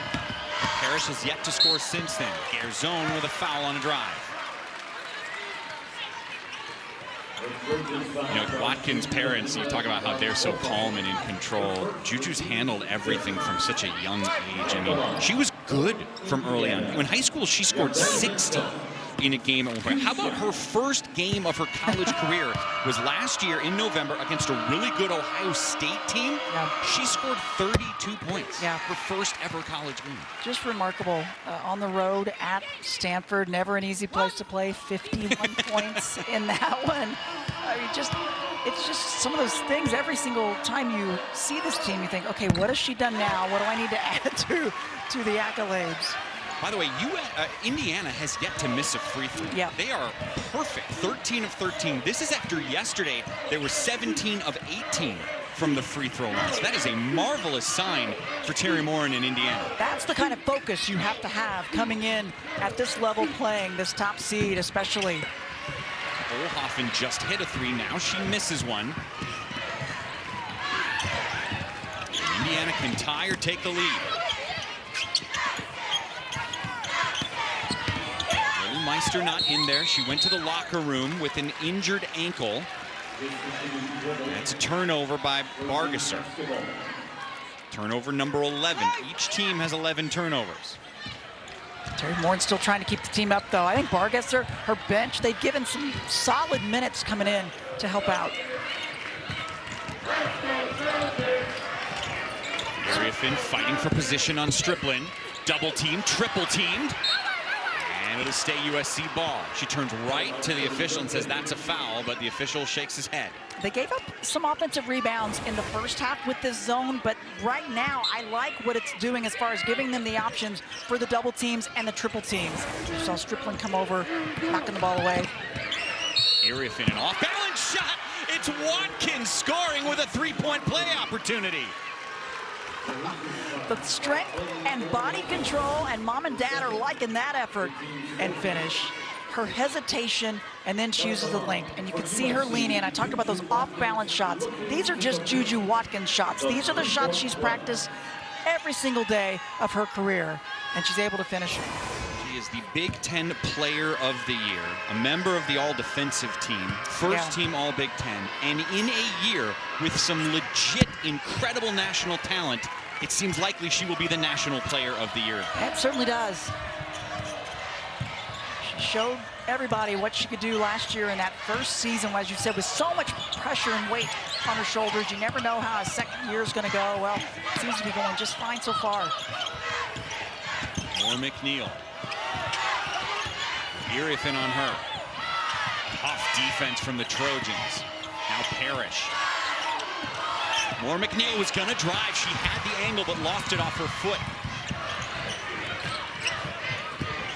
Parrish has yet to score since then. Garzone with a foul on a drive. You know, Watkins' parents, you talk about how they're so calm and in control. Juju's handled everything from such a young age. I mean, she was good from early on. In high school, she scored 60 in a game at one point. How about her first game of her college career was last year in November against a really good Ohio State team? Yeah. She scored 32 points. Yeah. Her first ever college game. Just remarkable. On the road at Stanford, never an easy place to play. 51 points in that one. I mean, it's just some of those things. Every single time you see this team, you think, okay, what has she done now? What do I need to add to the accolades? By the way, Indiana has yet to miss a free throw. Yeah. They are perfect, 13 of 13. This is after yesterday, they were 17 of 18 from the free throw line. So that is a marvelous sign for Terry Morin in Indiana. That's the kind of focus you have to have coming in at this level, playing this top seed especially. Oelhoffen just hit a 3. Now she misses one. Indiana can tie or take the lead. Meister not in there. She went to the locker room with an injured ankle. That's a turnover by Bargesser. Turnover number 11. Each team has 11 turnovers. Terry Morin still trying to keep the team up, though. I think Bargesser, her bench, they've given some solid minutes coming in to help out. Erioffen fighting for position on Striplin. Double team, triple teamed. And it'll stay USC ball. She turns right to the official and says that's a foul, but the official shakes his head. They gave up some offensive rebounds in the first half with this zone, but right now I like what it's doing as far as giving them the options for the double teams and the triple teams. You saw Striplin come over, knocking the ball away. Erioffen, an off-balance shot. It's Watkins scoring with a three-point play opportunity. The strength and body control, and mom and dad are liking that effort and finish. Her hesitation, and then she uses the length, and you can see her lean in. I talked about those off-balance shots. These are just Juju Watkins shots. These are the shots she's practiced every single day of her career, and she's able to finish. She is the Big Ten Player of the Year, a member of the All-Defensive Team, first team All-Big Ten, and in a year with some legit, incredible national talent, it seems likely she will be the National Player of the Year. It certainly does. showed everybody what she could do last year in that first season, as you said, with so much pressure and weight on her shoulders. You never know how a second year is going to go. Well, it seems to be going just fine so far. More McNeil. Irifin on her. Tough defense from the Trojans. Now Parrish. More McNeil was going to drive. She had the angle but lost it off her foot.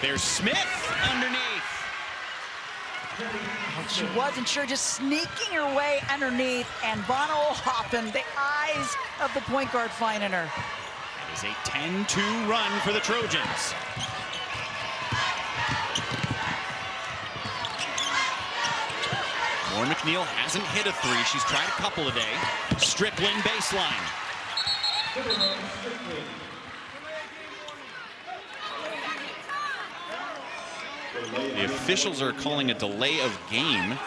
There's Smith underneath. She wasn't sure, just sneaking her way underneath, and Von Oelhoffen, the eyes of the point guard finding her. It is a 10-2 run for the Trojans. More McNeil hasn't hit a three. She's tried a couple a day. Strickland baseline. The officials are calling a delay of game.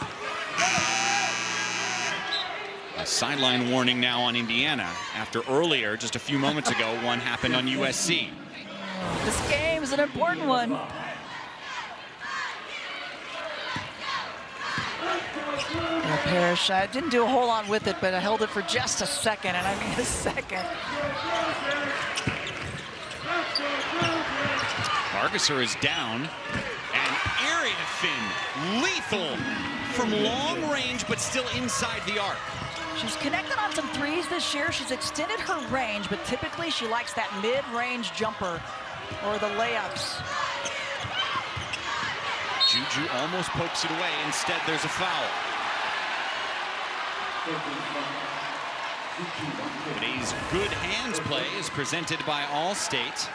A sideline warning now on Indiana after earlier, just a few moments ago, one happened on USC. This game is an important one. Yeah, Parrish, I didn't do a whole lot with it, but I held it for just a second, and I mean a second. Vargasser is down, and Irifin, lethal from long range, but still inside the arc. She's connected on some threes this year. She's extended her range, but typically she likes that mid-range jumper or the layups. Juju almost pokes it away. Instead, there's a foul. Today's good hands play is presented by Allstate.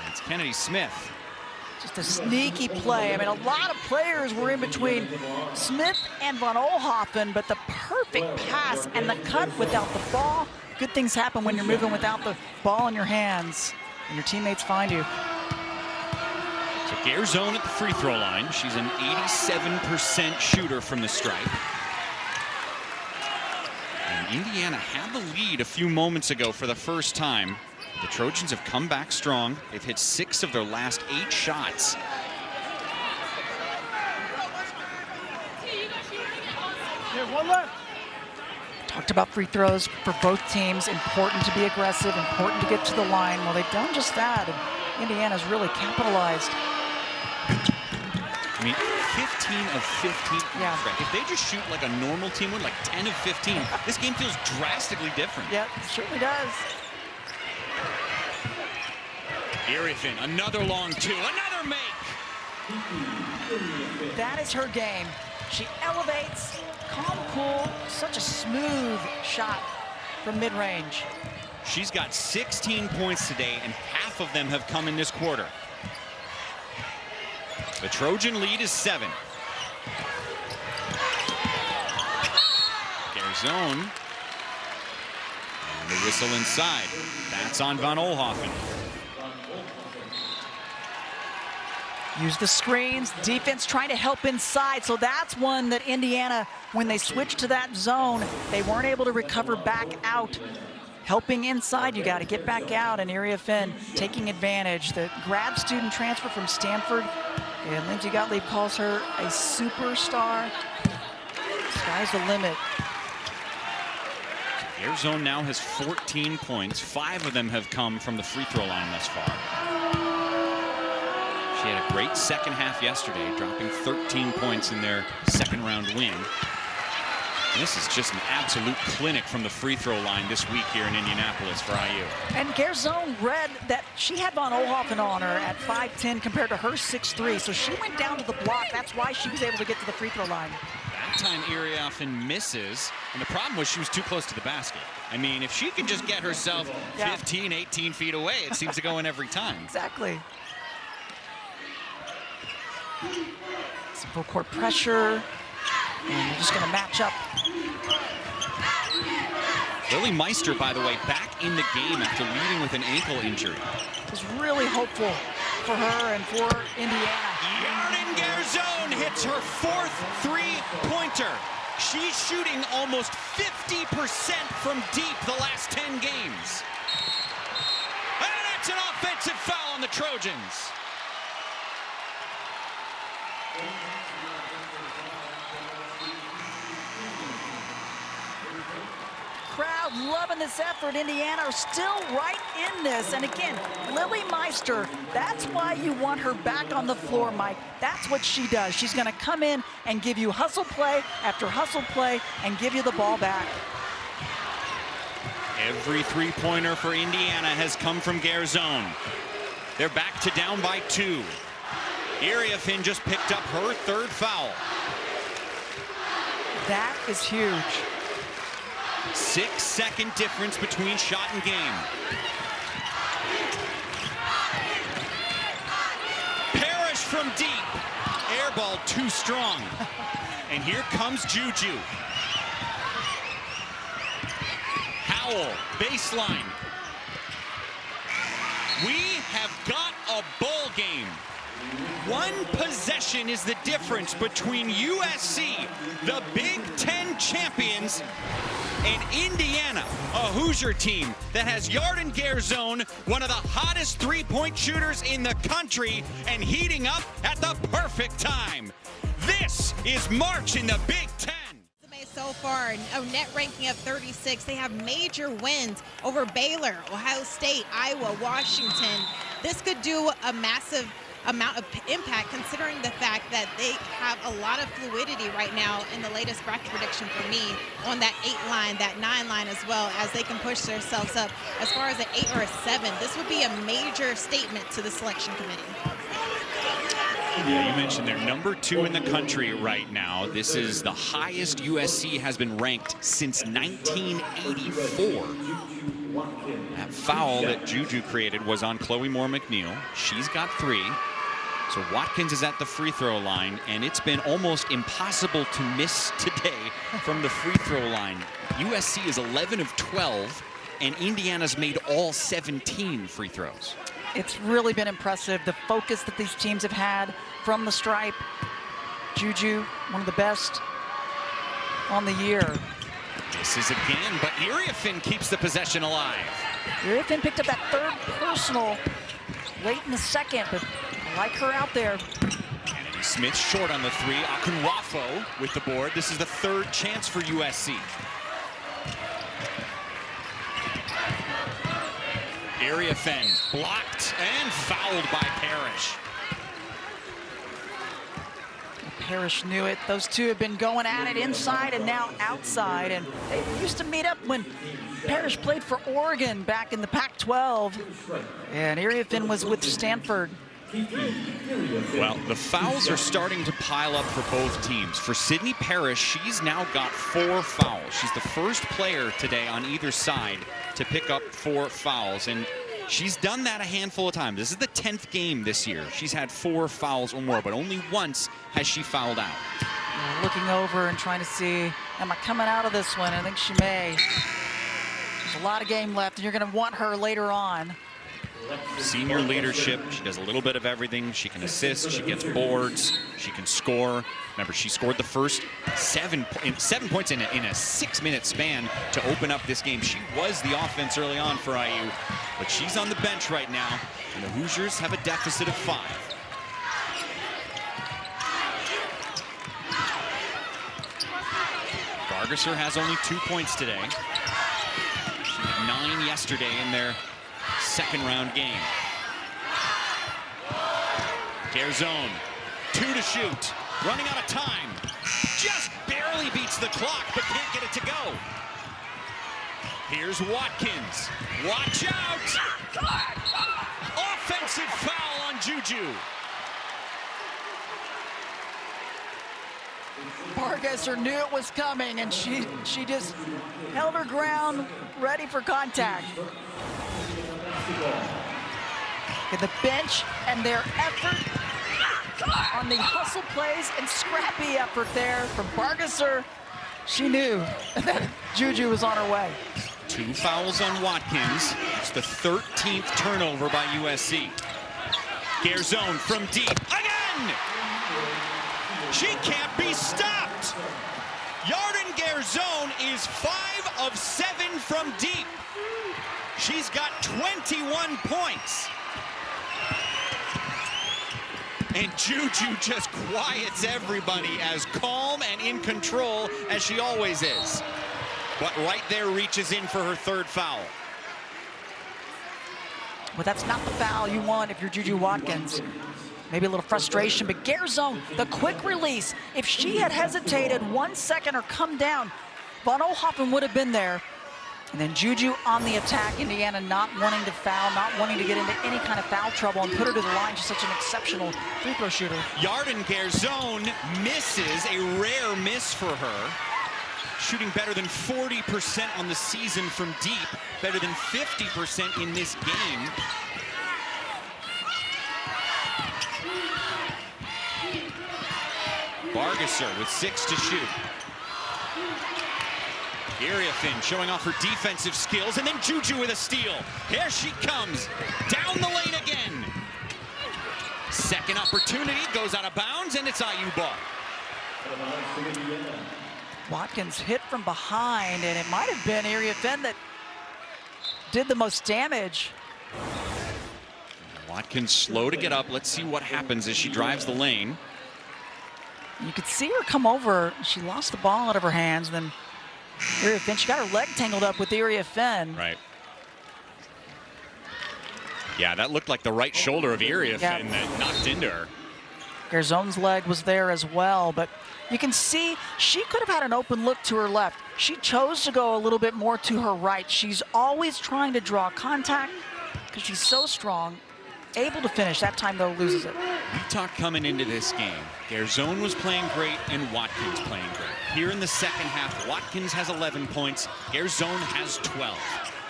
It's Kennedy Smith. Just a sneaky play. I mean, a lot of players were in between Smith and Von Oelhoffen, but the perfect pass and the cut without the ball. Good things happen when you're moving without the ball in your hands and your teammates find you. So Garzone at the free throw line. She's an 87% shooter from the stripe. And Indiana had the lead a few moments ago for the first time. The Trojans have come back strong. They've hit 6 of their last 8 shots. One left. Talked about free throws for both teams. Important to be aggressive, important to get to the line. Well, they've done just that, and Indiana's really capitalized. I mean, 15 of 15. Yeah. If they just shoot like a normal team would, like 10 of 15, this game feels drastically different. Yeah, it certainly does. Irifin, another long two, another make. That is her game. She elevates, calm, cool, such a smooth shot from mid-range. She's got 16 points today, and half of them have come in this quarter. The Trojan lead is 7. Garzone. And the whistle inside. That's on Von Oelhoffen. Use the screens, defense trying to help inside, so that's one that Indiana, when they switched to that zone, they weren't able to recover back out. Helping inside, you got to get back out, and Irifin taking advantage. The grad student transfer from Stanford, and Lindsay Gottlieb calls her a superstar. Sky's the limit. Garzone now has 14 points. 5 of them have come from the free throw line thus far. She had a great second half yesterday, dropping 13 points in their second round win. This is just an absolute clinic from the free throw line this week here in Indianapolis for IU. And Garzone read that she had Von Oelhoffen on her at 5'10" compared to her 6'3", so she went down to the block. That's why she was able to get to the free throw line. That time Irifin misses, and the problem was she was too close to the basket. I mean, if she can just get herself 15, 18 feet away, it seems to go in every time. Exactly. Some full court pressure, and they're just going to match up. Lily Meister, by the way, back in the game after leaving with an ankle injury. It was really hopeful for her and for Indiana. Yarden Garzone hits her 4th three-pointer. She's shooting almost 50% from deep the last 10 games. And that's an offensive foul on the Trojans. Crowd loving this effort. Indiana are still right in this. And again, Lily Meister, that's why you want her back on the floor, Mike. That's what she does. She's going to come in and give you hustle play after hustle play and give you the ball back. Every three-pointer for Indiana has come from Garzone. They're back to down by 2. Iriafin just picked up her 3rd foul. That is huge. 6-second difference between shot and game. Parrish from deep. Air ball too strong. And here comes Juju. Howell, baseline. We have got a ball game. 1 possession is the difference between USC, the Big Ten champions, and Indiana, a Hoosier team that has Yarden Garzone, one of the hottest three-point shooters in the country, and heating up at the perfect time. This is March in the Big Ten. So far, a net ranking of 36. They have major wins over Baylor, Ohio State, Iowa, Washington. This could do a massive amount of impact considering the fact that they have a lot of fluidity right now in the latest bracket prediction for me on that 8 line, that 9 line as well, as they can push themselves up as far as an 8 or a 7. This would be a major statement to the selection committee. Yeah, you mentioned they're number 2 in the country right now. This is the highest USC has been ranked since 1984. That foul that Juju created was on Chloe Moore McNeil. She's got 3. So Watkins is at the free throw line, and it's been almost impossible to miss today from the free throw line. USC is 11 of 12, and Indiana's made all 17 free throws. It's really been impressive, the focus that these teams have had from the stripe. Juju, one of the best on the year. This is again, but Iriafin keeps the possession alive. Iriafin picked up that 3rd personal late in the second, but I like her out there. Kennedy Smith short on the 3. Akunwafo with the board. This is the 3rd chance for USC. Iriafin blocked and fouled by Parrish. Parrish knew it. Those two have been going at it inside and now outside. And they used to meet up when Parrish played for Oregon back in the Pac-12. And Iriafin was with Stanford. Well, the fouls are starting to pile up for both teams. For Sydney Parrish, she's now got 4 fouls. She's the first player today on either side to pick up 4 fouls. And she's done that a handful of times. This is the 10th game this year. She's had 4 fouls or more, but only once has she fouled out. Looking over and trying to see, am I coming out of this one? I think she may. There's a lot of game left, and you're going to want her later on. Senior leadership. She does a little bit of everything. She can assist. She gets boards. She can score. Remember, she scored the first 7 points in a 6-minute span to open up this game. She was the offense early on for IU, but she's on the bench right now, and the Hoosiers have a deficit of 5. Gargasser has only 2 points today. She had 9 yesterday in their 2nd round game. Garzone, 2 to shoot, running out of time. Just barely beats the clock, but can't get it to go. Here's Watkins. Watch out! Offensive foul on Juju. Bargesser knew it was coming, and she just held her ground, ready for contact. At the bench and their effort on the hustle plays and scrappy effort there from Bargesser. She knew that Juju was on her way. 2 fouls on Watkins. It's the 13th turnover by USC. Garzone from deep again. She can't be stopped. Yarden Garzone is 5 of 7 from deep. She's got 21 points. And Juju just quiets everybody, as calm and in control as she always is. But right there reaches in for her third foul. Well, that's not the foul you want if you're Juju Watkins. Maybe a little frustration, but Garzone, the quick release. If she had hesitated 1 second or come down, Von Oelhoffen would have been there. And then Juju on the attack, Indiana not wanting to foul, not wanting to get into any kind of foul trouble and put her to the line. She's such an exceptional free throw shooter. Yarden Garzone misses, a rare miss for her. Shooting better than 40% on the season from deep, better than 50% in this game. Bargesser with 6 to shoot. Iriafin showing off her defensive skills, and then Juju with a steal. Here she comes, down the lane again. Second opportunity, goes out of bounds, and it's IU ball. Watkins hit from behind, and it might have been Iriafin that did the most damage. Watkins slow to get up. Let's see what happens as she drives the lane. You could see her come over. She lost the ball out of her hands. Then Iriafin, she got her leg tangled up with Iriafin. Right. Yeah, that looked like the right shoulder of Iriafin that knocked into her. Garzone's leg was there as well, but you can see she could have had an open look to her left. She chose to go a little bit more to her right. She's always trying to draw contact because she's so strong. Able to finish. That time, though, loses it. Utah coming into this game. Garzone was playing great and Watkins playing great. Here in the second half, Watkins has 11 points. Garzone has 12.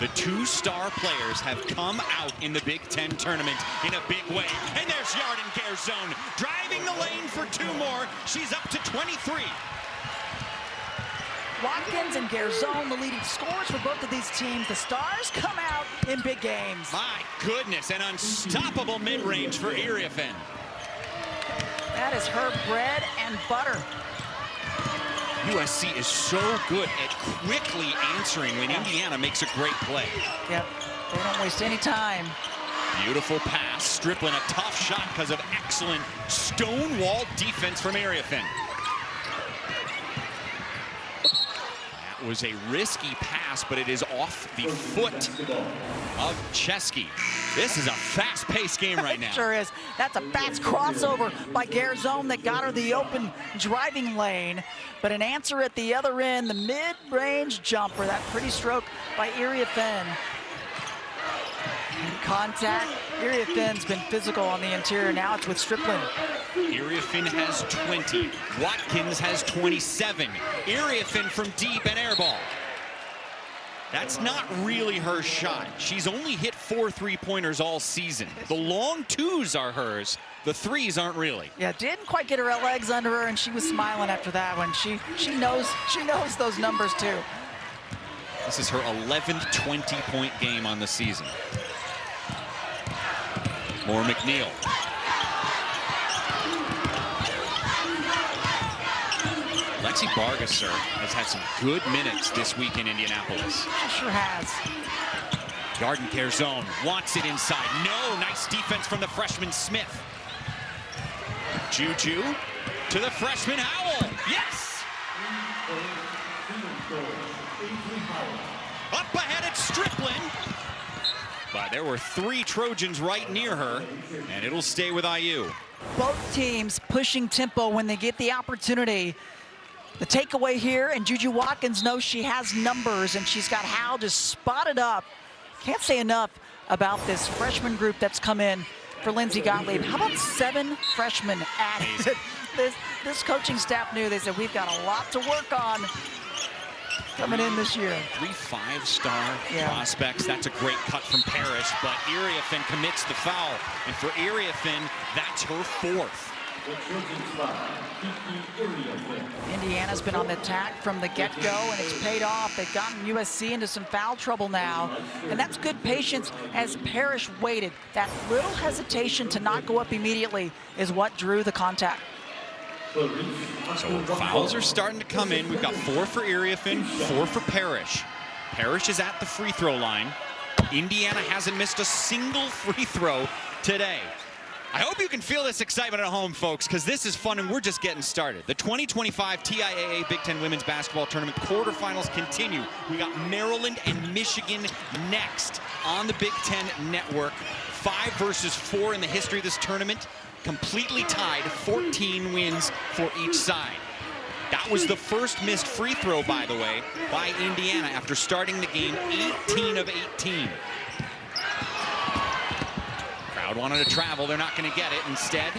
The two-star players have come out in the Big Ten tournament in a big way. And there's Yarden Garzone driving the lane for 2 more. She's up to 23. Watkins and Garzone, the leading scorers for both of these teams. The Stars come out in big games. My goodness, an unstoppable mid-range for Iriafin. That is her bread and butter. USC is so good at quickly answering when Indiana makes a great play. Yep, they don't waste any time. Beautiful pass, Strickland a tough shot because of excellent stonewall defense from Iriafin. That was a risky pass, but it is off the foot of Chesky. This is a fast-paced game right now. It sure is. That's a fast crossover by Garzone that got her the open driving lane. But an answer at the other end, the mid-range jumper, that pretty stroke by Iriafin. Contact. Iriafin's been physical on the interior. Now it's with Strickland. Iriafin has 20. Watkins has 27. Iriafin from deep and air ball. That's not really her shot. She's only hit 4 three-pointers all season. The long twos are hers. The threes aren't really. Yeah, didn't quite get her legs under her, and she was smiling after that one. She knows those numbers too. This is her 11th 20-point game on the season. More McNeil. Lexi Bargesser has had some good minutes this week in Indianapolis. She sure has. Yarden Garzone wants it inside. No, nice defense from the freshman Smith. Juju to the freshman Howell. Yes! Up ahead it's Strickland. But there were 3 Trojans right near her, and it'll stay with IU. Both teams pushing tempo when they get the opportunity. The takeaway here, and Juju Watkins knows she has numbers, and she's got Howell just spotted up. Can't say enough about this freshman group that's come in for Lindsey Gottlieb. How about 7 freshmen added? This coaching staff knew. They said, we've got a lot to work on coming in this year. 3 5-star prospects. That's a great cut from Parrish, but Iriafin commits the foul. And for Iriafin, that's her 4th. Indiana's been on the attack from the get-go, and it's paid off. They've gotten USC into some foul trouble now, and that's good patience as Parrish waited. That little hesitation to not go up immediately is what drew the contact. So fouls are starting to come in. We've got 4 for Iriafin, 4 for Parrish. Parrish is at the free throw line. Indiana hasn't missed a single free throw today. I hope you can feel this excitement at home, folks, because this is fun and we're just getting started. The 2025 TIAA Big Ten Women's Basketball Tournament quarterfinals continue. We got Maryland and Michigan next on the Big Ten Network. 5 versus 4 in the history of this tournament. Completely tied, 14 wins for each side. That was the first missed free throw, by the way, by Indiana after starting the game 18 of 18. Crowd wanted to travel. They're not going to get it. Instead,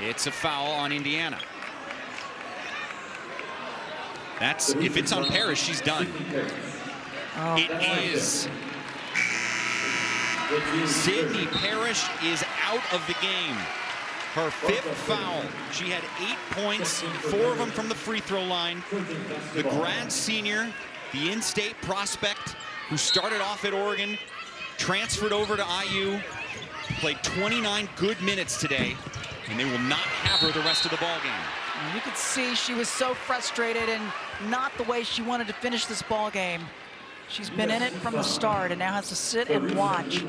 it's a foul on Indiana. That's, if it's on Parrish, she's done. It is. Sydney Parrish is out of the game. Her 5th foul. She had 8 points, 4 of them from the free throw line. The grad senior, the in-state prospect who started off at Oregon, transferred over to IU, played 29 good minutes today, and they will not have her the rest of the ball game. You could see she was so frustrated and not the way she wanted to finish this ball game. She's been in it from the start and now has to sit and watch.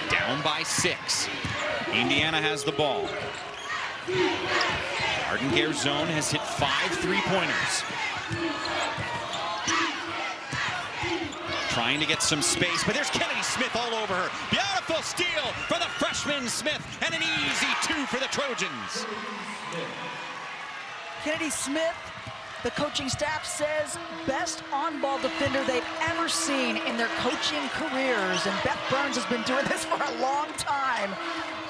Down by 6. Indiana has the ball. Arden Garzone has hit 5 3-pointers. Trying to get some space, but there's Kennedy Smith all over her. Beautiful steal for the freshman Smith, and an easy 2 for the Trojans. Kennedy Smith, the coaching staff says, best on-ball defender they've ever seen in their coaching careers. And Beth Burns has been doing this for a long time.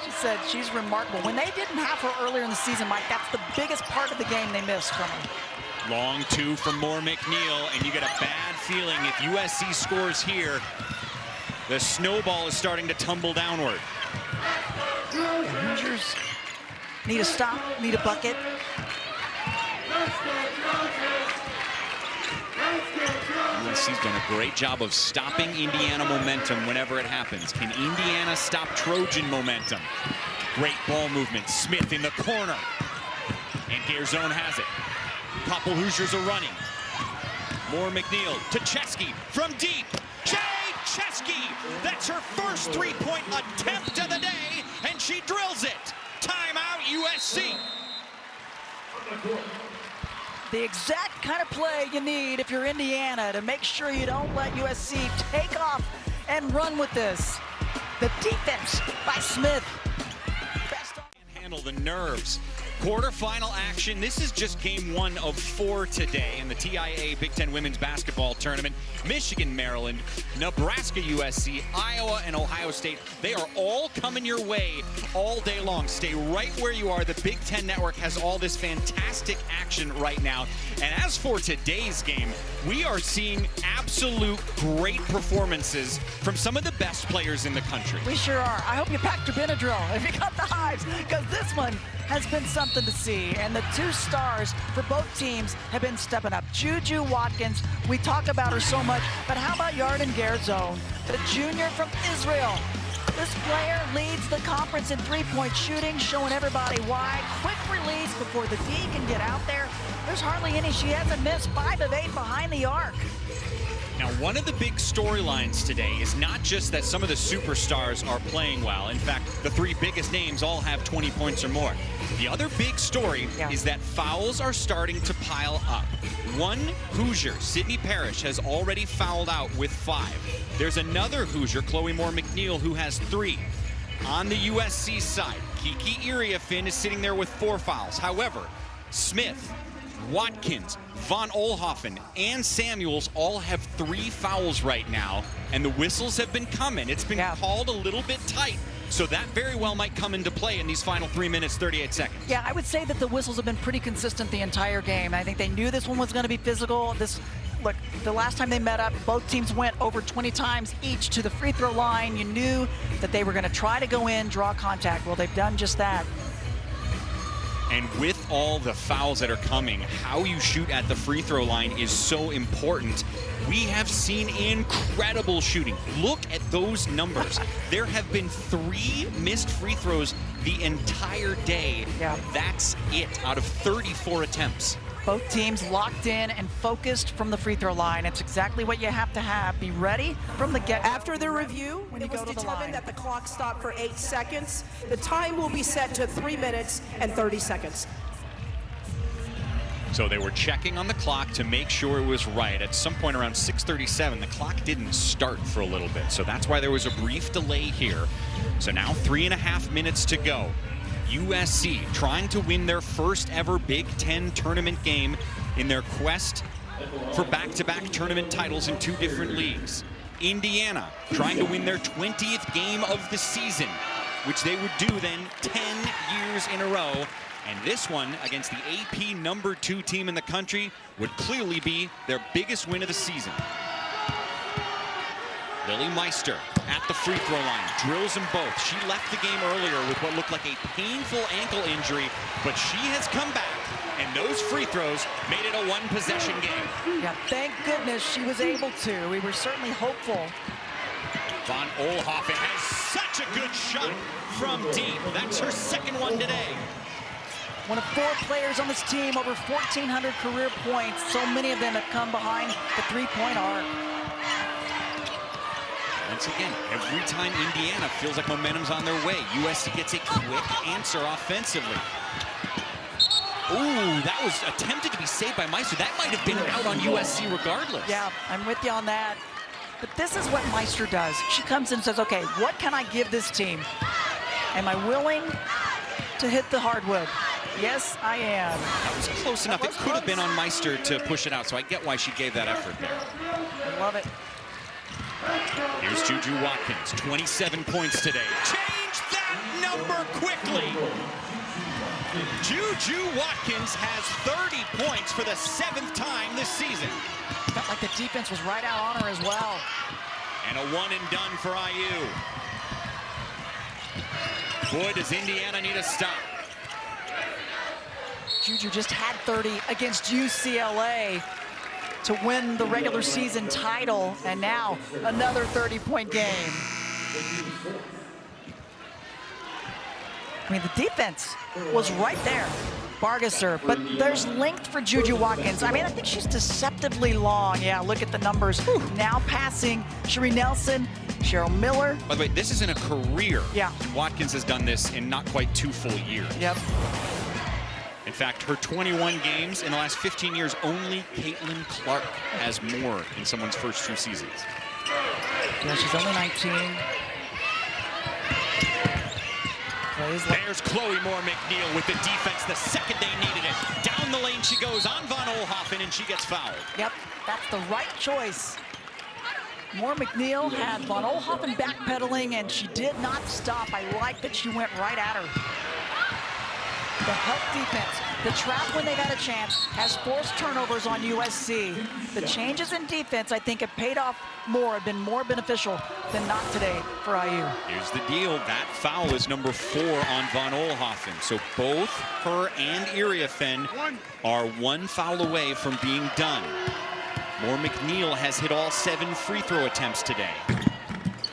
She said she's remarkable. When they didn't have her earlier in the season, Mike, that's the biggest part of the game they missed from her. Long 2 from Moore McNeil, and you get a bad feeling if USC scores here. The snowball is starting to tumble downward. Rangers need a stop, need a bucket. USC's done a great job of stopping Indiana momentum whenever it happens. Can Indiana stop Trojan momentum? Great ball movement. Smith in the corner. And Garzone has it. Couple Hoosiers are running. Moore McNeil to Chesky from deep. Jay Chesky! That's her first 3-point attempt of the day, and she drills it. Timeout, USC. The exact kind of play you need if you're Indiana to make sure you don't let USC take off and run with this. The defense by Smith. Best on. Handle the nerves. Quarterfinal action. This is just game 1 of 4 today in the TIAA Big Ten Women's Basketball Tournament. Michigan, Maryland, Nebraska, USC, Iowa, and Ohio State. They are all coming your way all day long. Stay right where you are. The Big Ten Network has all this fantastic action right now. And as for today's game, we are seeing absolute great performances from some of the best players in the country. We sure are. I hope you packed your Benadryl if you got the hives, because this one has been something to see. And the 2 stars for both teams have been stepping up. Juju Watkins, we talk about her so much, but how about Arden Garzone, the junior from Israel? This player leads the conference in 3-point shooting, showing everybody why. Quick release before the D can get out there. There's hardly any. She hasn't missed 5 of 8 behind the arc. Now, one of the big storylines today is not just that some of the superstars are playing well. In fact, the 3 biggest names all have 20 points or more. The other big story is that fouls are starting to pile up. One Hoosier, Sydney Parrish, has already fouled out with 5. There's another Hoosier, Chloe Moore McNeil, who has 3. On the USC side, Kiki Iriafin is sitting there with 4 fouls. However, Smith, Watkins, Von Oelhoffen, and Samuels all have 3 fouls right now, and the whistles have been coming. It's been called a little bit tight, so that very well might come into play in these final 3 minutes, 38 seconds. Yeah, I would say that the whistles have been pretty consistent the entire game. I think they knew this one was going to be physical. Look, the last time they met up, both teams went over 20 times each to the free throw line. You knew that they were going to try to go in, draw contact. Well, they've done just that. And with all the fouls that are coming, how you shoot at the free throw line is so important. We have seen incredible shooting. Look at those numbers. There have been 3 missed free throws the entire day. Yeah. That's it out of 34 attempts. Both teams locked in and focused from the free throw line. It's exactly what you have to have. Be ready from the get-go. After the review, it was determined that the clock stopped for 8 seconds. The time will be set to 3 minutes and 30 seconds. So they were checking on the clock to make sure it was right. At some point around 6:37, the clock didn't start for a little bit. So that's why there was a brief delay here. So now 3.5 minutes to go. USC trying to win their first ever Big Ten tournament game in their quest for back-to-back tournament titles in 2 different leagues. Indiana trying to win their 20th game of the season, which they would do then 10 years in a row. And this one against the AP #2 team in the country would clearly be their biggest win of the season. Lily Meister at the free throw line, drills them both. She left the game earlier with what looked like a painful ankle injury, but she has come back, and those free throws made it a 1-possession game. Yeah, thank goodness she was able to. We were certainly hopeful. Von Oelhoffen has such a good shot from deep. That's her second one today. One of 4 players on this team, over 1,400 career points. So many of them have come behind the three-point arc. Once again, every time Indiana feels like momentum's on their way, USC gets a quick answer offensively. Ooh, that was attempted to be saved by Meister. That might have been out on USC regardless. Yeah, I'm with you on that. But this is what Meister does. She comes in and says, okay, what can I give this team? Am I willing to hit the hardwood? Yes, I am. That was close enough. It could have been on Meister to push it out, so I get why she gave that effort there. I love it. Here's Juju Watkins, 27 points today. Change that number quickly. Juju Watkins has 30 points for the 7th time this season. Felt like the defense was right out on her as well. And a one and done for IU. Boy, does Indiana need a stop. Juju just had 30 against UCLA to win the regular season title, and now another 30-point game. I mean, the defense was right there. Bargesser, but there's length for Juju Watkins. I mean, I think she's deceptively long. Yeah, look at the numbers. Now passing Sheree Nelson, Cheryl Miller. By the way, this isn't a career. Yeah. Watkins has done this in not quite 2 full years. Yep. In fact, her 21 games in the last 15 years, only Caitlin Clark has more in someone's first 2 seasons. Yeah, she's only 19. There's Chloe Moore McNeil with the defense the second they needed it. Down the lane she goes on Von Oelhoffen, and she gets fouled. Yep, that's the right choice. Moore McNeil had Von Oelhoffen backpedaling, and she did not stop. I like that she went right at her. The help defense, the trap when they got a chance, has forced turnovers on USC. The changes in defense, I think, have paid off more, have been more beneficial than not today for IU. Here's the deal. That foul is number 4 on Von Oelhoffen. So both her and Iriafen are 1 foul away from being done. Moore McNeil has hit all 7 free throw attempts today.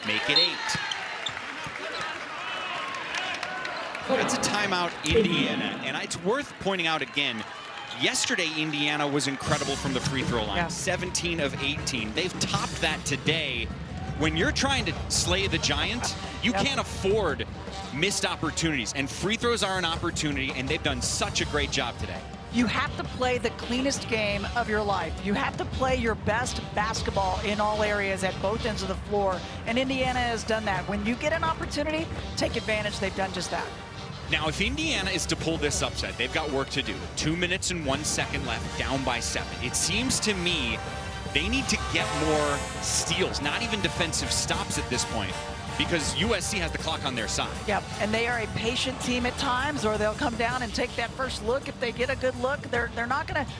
Make it 8. It's a timeout, Indiana, and it's worth pointing out again, yesterday Indiana was incredible from the free throw line, yeah. 17 of 18. They've topped that today. When you're trying to slay the giant, you can't afford missed opportunities, and free throws are an opportunity, and they've done such a great job today. You have to play the cleanest game of your life. You have to play your best basketball in all areas at both ends of the floor, and Indiana has done that. When you get an opportunity, take advantage. They've done just that. Now, if Indiana is to pull this upset, they've got work to do. 2 minutes and 1 second left, down by 7. It seems to me they need to get more steals, not even defensive stops at this point, because USC has the clock on their side. Yep, and they are a patient team at times, or they'll come down and take that first look. If they get a good look, they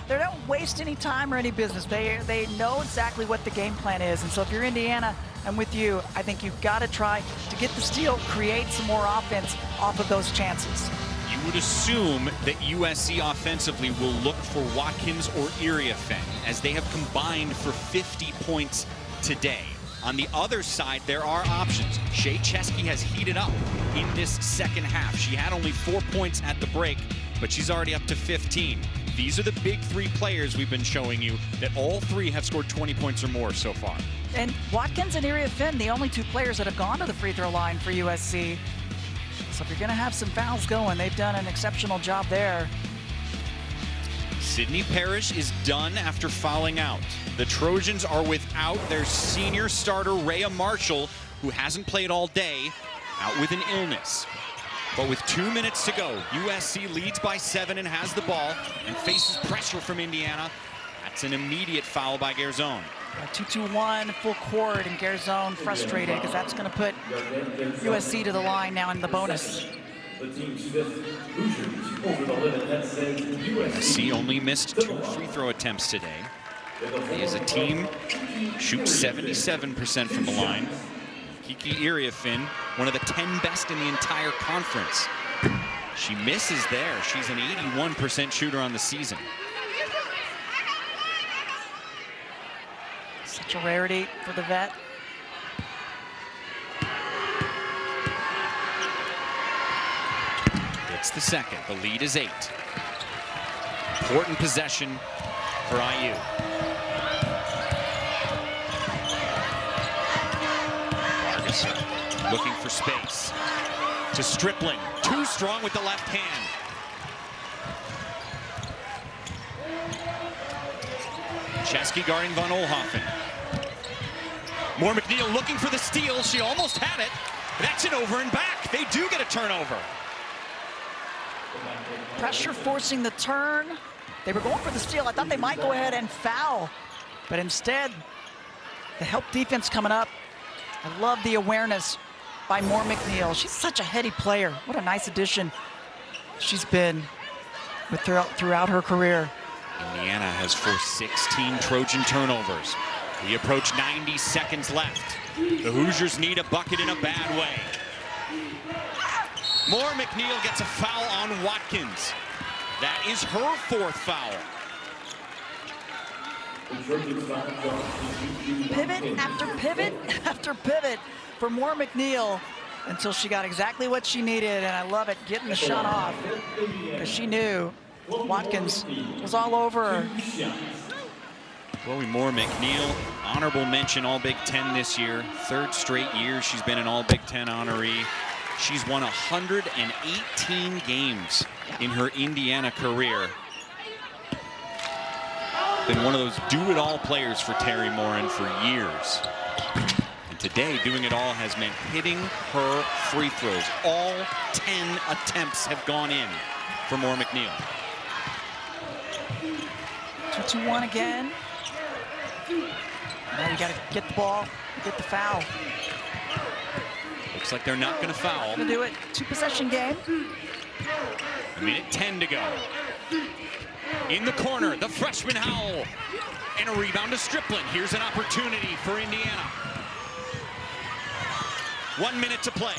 don't waste any time or any business. They know exactly what the game plan is. And so if you're Indiana, I'm with you. I think you've got to try to get the steal, create some more offense off of those chances. You would assume that USC offensively will look for Watkins or Iriafen, as they have combined for 50 points today. On the other side, there are options. Shea Chesky has heated up in this second half. She had only 4 points at the break, but she's already up to 15. These are the big three players we've been showing you that all three have scored 20 points or more so far. And Watkins and Iria Finn, the only two players that have gone to the free throw line for USC. So if you're going to have some fouls going, they've done an exceptional job there. Sydney Parrish is done after fouling out. The Trojans are without their senior starter, Rhea Marshall, who hasn't played all day, out with an illness. But with 2 minutes to go, USC leads by 7 and has the ball and faces pressure from Indiana. That's an immediate foul by Garzone. 2-2-1, full court, and Garzone frustrated because that's going to put USC to the line now in the bonus. USC only missed 2 free throw attempts today. They, as a team, shoot 77% from the line. Kiki Iriafin, one of the 10 best in the entire conference. She misses there. She's an 81% shooter on the season. Such a rarity for the vet. It's the second. The lead is 8. Important possession for IU. Looking for space to Stripling. Too strong with the left hand. Chesky guarding Von Oelhoffen. Moore McNeil looking for the steal. She almost had it. That's an over and back. They do get a turnover. Pressure forcing the turn. They were going for the steal. I thought they might go ahead and foul, but instead, the help defense coming up. I love the awareness by Moore McNeil. She's such a heady player. What a nice addition she's been with throughout her career. Indiana has forced 16 Trojan turnovers. We approach 90 seconds left. The Hoosiers need a bucket in a bad way. Moore McNeil gets a foul on Watkins. That is her 4th foul. Pivot after pivot after pivot for Moore McNeil until she got exactly what she needed, and I love it, getting the shot off because she knew Watkins was all over her. Chloe Moore McNeil, honorable mention All Big Ten this year. 3rd straight year she's been an All Big Ten honoree. She's won 118 games in her Indiana career. Been one of those do-it-all players for Terry Morin for years. And today, doing it all has meant hitting her free throws. All 10 attempts have gone in for Moore McNeil. 2-2-1 again. Now you got to get the ball, get the foul. Looks like they're not going to foul. Gonna do it. 2-possession game. 1:10 to go. In the corner, the freshman Howell. And a rebound to Stripling. Here's an opportunity for Indiana. 1 minute to play.